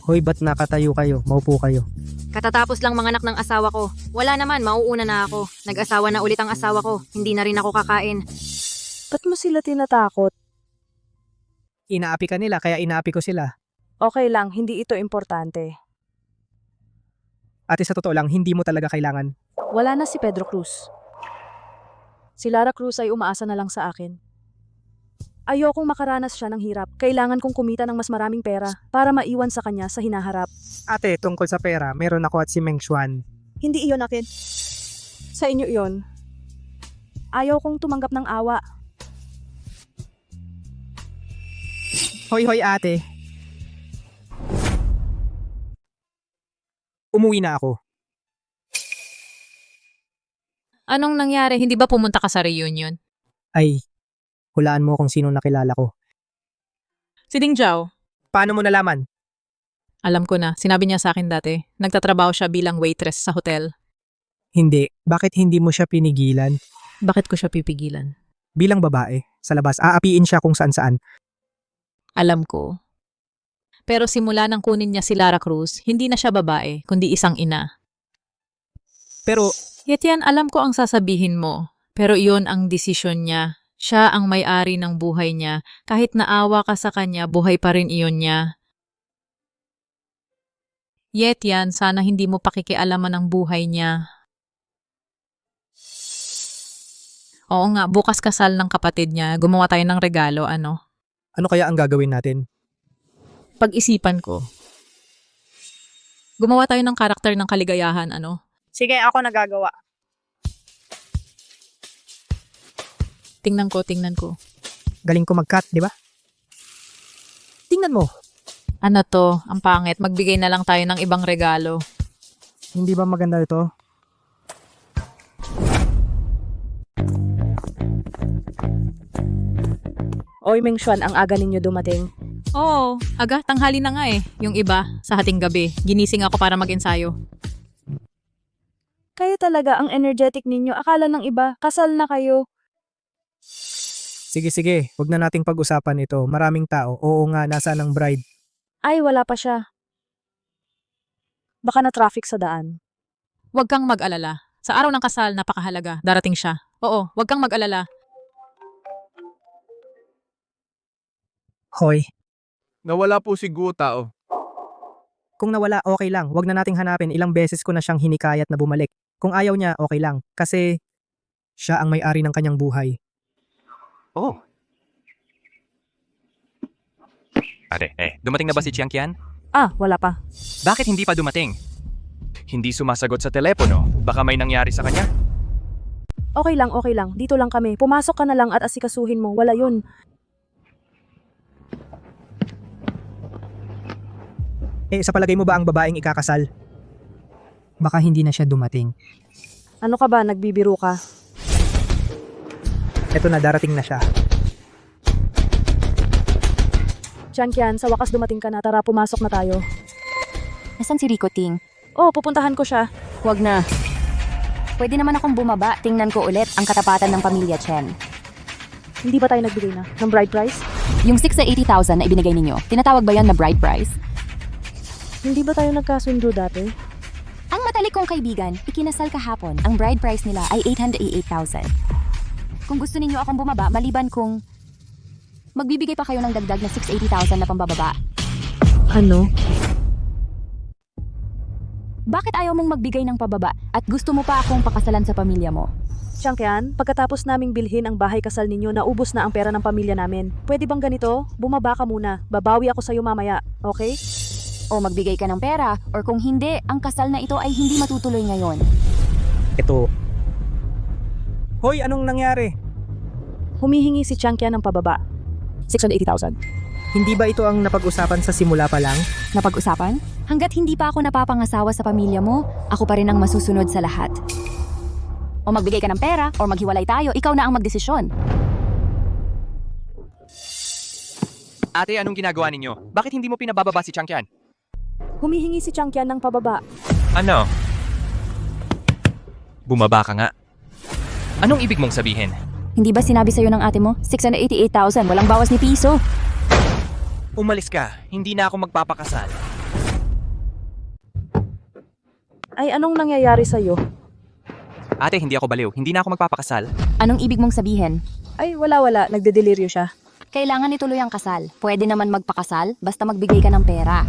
Hoy, ba't nakatayo kayo? Maupo kayo. Katatapos lang manganak ng asawa ko. Wala naman, mauuna na ako. Nag-asawa na ulit ang asawa ko. Hindi na rin ako kakain. Ba't mo sila tinatakot? Inaapi ka nila, kaya inaapi ko sila. Okay lang, hindi ito importante. Ate, sa totoo lang, hindi mo talaga kailangan. Wala na si Pedro Cruz. Si Lara Cruz ay umaasa na lang sa akin. Ayokong makaranas siya ng hirap. Kailangan kong kumita ng mas maraming pera para maiwan sa kanya sa hinaharap. Ate, tungkol sa pera, meron ako at si Meng Xuan. Hindi iyon akin. Sa inyo iyon. Ayaw kong tumanggap ng awa. Hoy, ate. Umuwi na ako. Anong nangyari? Hindi ba pumunta ka sa reunion? Ay, hulaan mo kung sino nakilala ko. Si Ding Zhao. Paano mo nalaman? Alam ko na. Sinabi niya sa akin dati. Nagtatrabaho siya bilang waitress sa hotel. Hindi. Bakit hindi mo siya pinigilan? Bakit ko siya pipigilan? Bilang babae, sa labas, aapiin siya kung saan-saan. Alam ko. Pero simula nang kunin niya si Lara Cruz, hindi na siya babae, kundi isang ina. Pero, Yetian, alam ko ang sasabihin mo. Pero iyon ang desisyon niya. Siya ang may-ari ng buhay niya. Kahit naawa ka sa kanya, buhay pa rin iyon niya. Yetian, sana hindi mo pakikialaman ang buhay niya. Oo nga, bukas kasal ng kapatid niya. Gumawa tayo ng regalo, ano? Ano kaya ang gagawin natin? Pag-isipan ko. Gumawa tayo ng karakter ng kaligayahan, ano? Sige, ako nagagawa. Tingnan ko. Galing ko mag-cut, di ba? Tingnan mo. Ano to? Ang pangit. Magbigay na lang tayo ng ibang regalo. Hindi ba maganda ito? Oy, Meng Xuan, ang aga ninyo dumating. Oo, aga, tanghali na nga eh. Yung iba, sa hating gabi. Ginising ako para mag-ensayo. Kayo talaga ang energetic ninyo. Akala ng iba, kasal na kayo. Sige, wag na nating pag-usapan ito. Maraming tao. Oo nga, nasaan ang bride? Ay, wala pa siya. Baka na traffic sa daan. Huwag kang mag-alala. Sa araw ng kasal, napakahalaga. Darating siya. Oo, huwag kang mag-alala. Hoy. Nawala po si Guo Tao. Kung nawala, okay lang. Huwag na nating hanapin. Ilang beses ko na siyang hinikayat na bumalik. Kung ayaw niya, okay lang. Kasi siya ang may-ari ng kanyang buhay. Oh. Ate, dumating na ba si Chiang Qian? Ah, wala pa. Bakit hindi pa dumating? Hindi sumasagot sa telepono. Baka may nangyari sa kanya. Okay lang. Dito lang kami. Pumasok ka na lang at asikasuhin mo. Wala yun. Sa palagay mo ba ang babaeng ikakasal? Baka hindi na siya dumating. Ano ka ba? Nagbibiro ka? Eto na, darating na siya. Chiang Qian, sa wakas dumating ka na. Tara, pumasok na tayo. Nasaan si Rico Ting? Oh, pupuntahan ko siya. Huwag na. Pwede naman akong bumaba. Tingnan ko ulit ang katapatan ng pamilya Chen. Hindi ba tayo nagbigay na ng bride price? Yung 6 sa 80,000 na ibinigay ninyo, tinatawag ba yan na bride price? Hindi ba tayo nagkasundo dati? Ang matalik kong kaibigan, ikinasal kahapon. Ang bride price nila ay 888,000. Kung gusto ninyo akong bumaba, maliban kung magbibigay pa kayo ng dagdag na 680,000 na pambababa. Ano? Bakit ayaw mong magbigay ng pababa at gusto mo pa akong pakasalan sa pamilya mo? Changkyan, pagkatapos naming bilhin ang bahay kasal ninyo, naubos na ang pera ng pamilya namin. Pwede bang ganito? Bumaba ka muna. Babawi ako sa'yo mamaya, okay? O magbigay ka ng pera, or kung hindi, ang kasal na ito ay hindi matutuloy ngayon. Ito. Hoy, anong nangyari? Humihingi si Changkyan ng pababa. 680,000. Hindi ba ito ang napag-usapan sa simula pa lang? Napag-usapan? Hanggat hindi pa ako napapangasawa sa pamilya mo, ako pa rin ang masusunod sa lahat. O magbigay ka ng pera, o maghiwalay tayo, ikaw na ang magdesisyon. Ate, anong ginagawa ninyo? Bakit hindi mo pinabababa si Changkyan? Humihingi si Changkyan ng pababa. Ano? Bumaba ka nga. Anong ibig mong sabihin? Hindi ba sinabi sa'yo ng ate mo? 688,000, walang bawas ni piso. Umalis ka. Hindi na ako magpapakasal. Ay, anong nangyayari sa'yo? Ate, hindi ako baliw. Hindi na ako magpapakasal. Anong ibig mong sabihin? Ay, wala. Nagdedeliryo siya. Kailangan ituloy ang kasal. Pwede naman magpakasal, basta magbigay ka ng pera.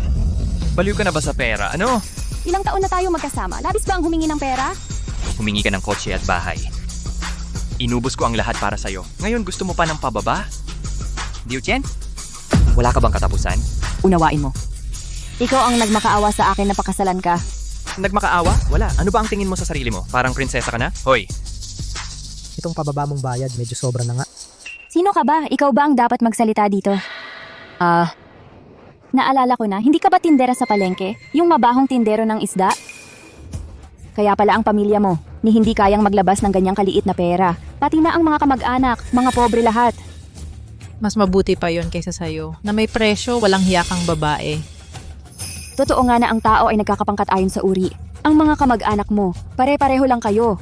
Baliw ka na ba sa pera? Ano? Ilang taon na tayo magkasama. Labis ba ang humingi ng pera? Humingi ka ng kotse at bahay. Inubos ko ang lahat para sa'yo. Ngayon gusto mo pa ng pababa? Diuchen? Wala ka bang katapusan? Unawain mo. Ikaw ang nagmakaawa sa akin na pakasalan ka. Nagmakaawa? Wala. Ano ba ang tingin mo sa sarili mo? Parang prinsesa ka na? Hoy! Itong pababa mong bayad, medyo sobra na nga. Sino ka ba? Ikaw ba ang dapat magsalita dito? Naalala ko na, hindi ka ba tindera sa palengke? Yung mabahong tindero ng isda? Kaya pala ang pamilya mo, ni hindi kayang maglabas ng ganyang kaliit na pera. Pati na ang mga kamag-anak, mga pobre lahat. Mas mabuti pa yon kaysa sa'yo, na may presyo, walang hiyakang babae. Totoo nga na ang tao ay nagkakapangkat ayon sa uri. Ang mga kamag-anak mo, pare-pareho lang kayo.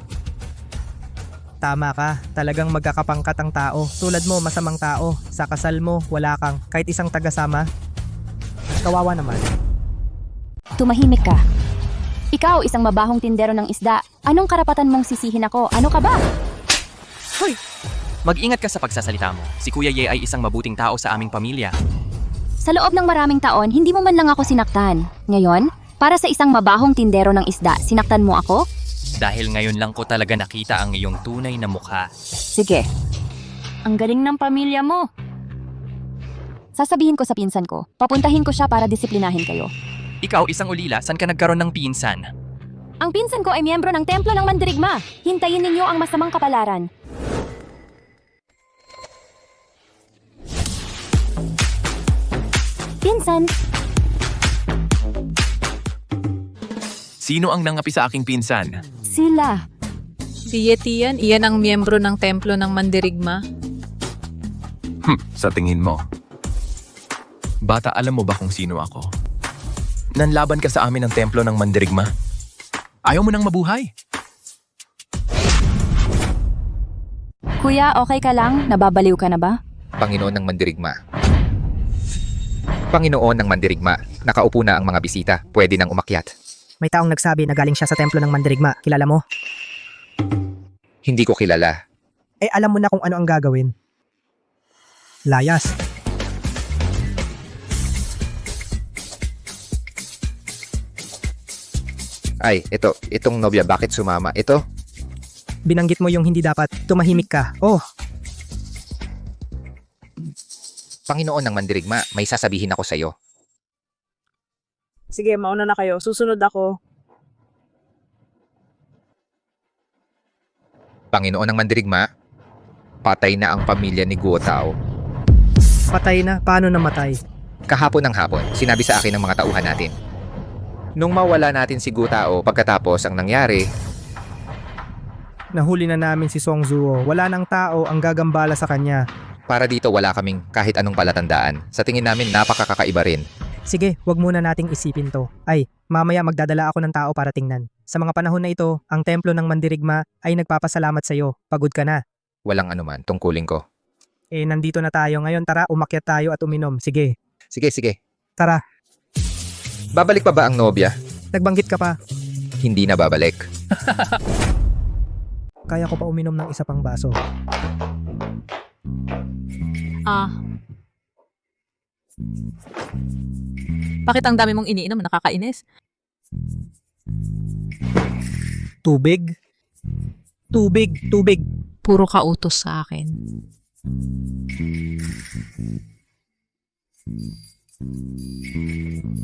Tama ka, talagang magkakapangkat ang tao. Tulad mo, masamang tao. Sa kasal mo, wala kang kahit isang tagasama. Kawawa naman. Tumahimik ka. Ikaw, isang mabahong tindero ng isda. Anong karapatan mong sisihin ako? Ano ka ba? Hoy! Mag-ingat ka sa pagsasalita mo. Si Kuya Ye ay isang mabuting tao sa aming pamilya. Sa loob ng maraming taon, hindi mo man lang ako sinaktan. Ngayon, para sa isang mabahong tindero ng isda, sinaktan mo ako? Dahil ngayon lang ko talaga nakita ang iyong tunay na mukha. Sige. Ang galing ng pamilya mo. Sasabihin ko sa pinsan ko, papuntahin ko siya para disiplinahin kayo. Ikaw, isang ulila, saan ka nagkaroon ng pinsan? Ang pinsan ko ay miyembro ng templo ng Mandirigma. Hintayin ninyo ang masamang kapalaran. Pinsan, Sino ang nangapi sa aking pinsan? sila. Si Yeti yan, iyan ang miyembro ng templo ng Mandirigma. Sa tingin mo. Bata, alam mo ba kung sino ako? Nanlaban ka sa amin ng templo ng Mandirigma. Ayaw mo nang mabuhay. Kuya, okay ka lang? Nababaliw ka na ba? Panginoon ng Mandirigma. Panginoon ng Mandirigma, nakaupo na ang mga bisita. Pwede nang umakyat. May taong nagsabi na galing siya sa templo ng Mandirigma. Kilala mo? Hindi ko kilala. Eh, alam mo na kung ano ang gagawin. Layas. Ay, itong nobya, bakit sumama? Ito? Binanggit mo yung hindi dapat. Tumahimik ka. Oh, Panginoon ng Mandirigma, may sasabihin ako sa'yo. Sige, mauna na kayo. Susunod ako. Panginoon ng Mandirigma, patay na ang pamilya ni Guo Tao. patay na. Paano namatay? Kahapon ng hapon, sinabi sa akin ng mga tauhan natin. Nung mawala natin si Guo Tao pagkatapos ang nangyari, Nahuli na namin si Song Zuo. Wala nang tao ang gagambala sa kanya. para dito wala kaming kahit anong palatandaan. Sa tingin namin napakakaiba rin. Sige, wag muna nating isipin to. Ay, mamaya magdadala ako ng tao para tingnan. Sa mga panahon na ito, ang templo ng Mandirigma ay nagpapasalamat sa iyo. Pagod ka na. Walang anuman tungkulin ko. Nandito na tayo ngayon. Tara, umakyat tayo at uminom. Sige, Sige. tara. Babalik pa ba ang nobya? Nagbanggit ka pa. Hindi na babalik. Kaya ko pa uminom ng isa pang baso. Bakit ang dami mong iniinom? Nakakainis. Tubig? Tubig. Puro kautos sa akin.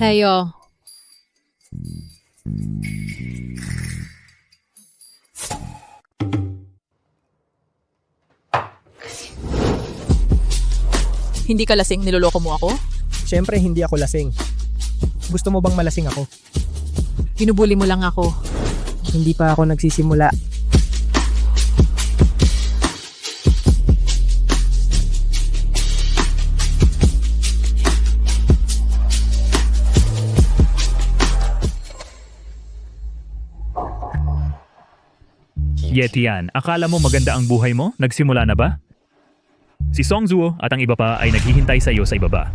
Tayo. Hindi ka lasing, niloloko mo ako? Siyempre, hindi ako lasing. Gusto mo bang malasing ako? Binubuli mo lang ako. Hindi pa ako nagsisimula. Yetian, akala mo maganda ang buhay mo? Nagsimula na ba? Si Songzuo at ang iba pa ay naghihintay sa iyo sa ibaba.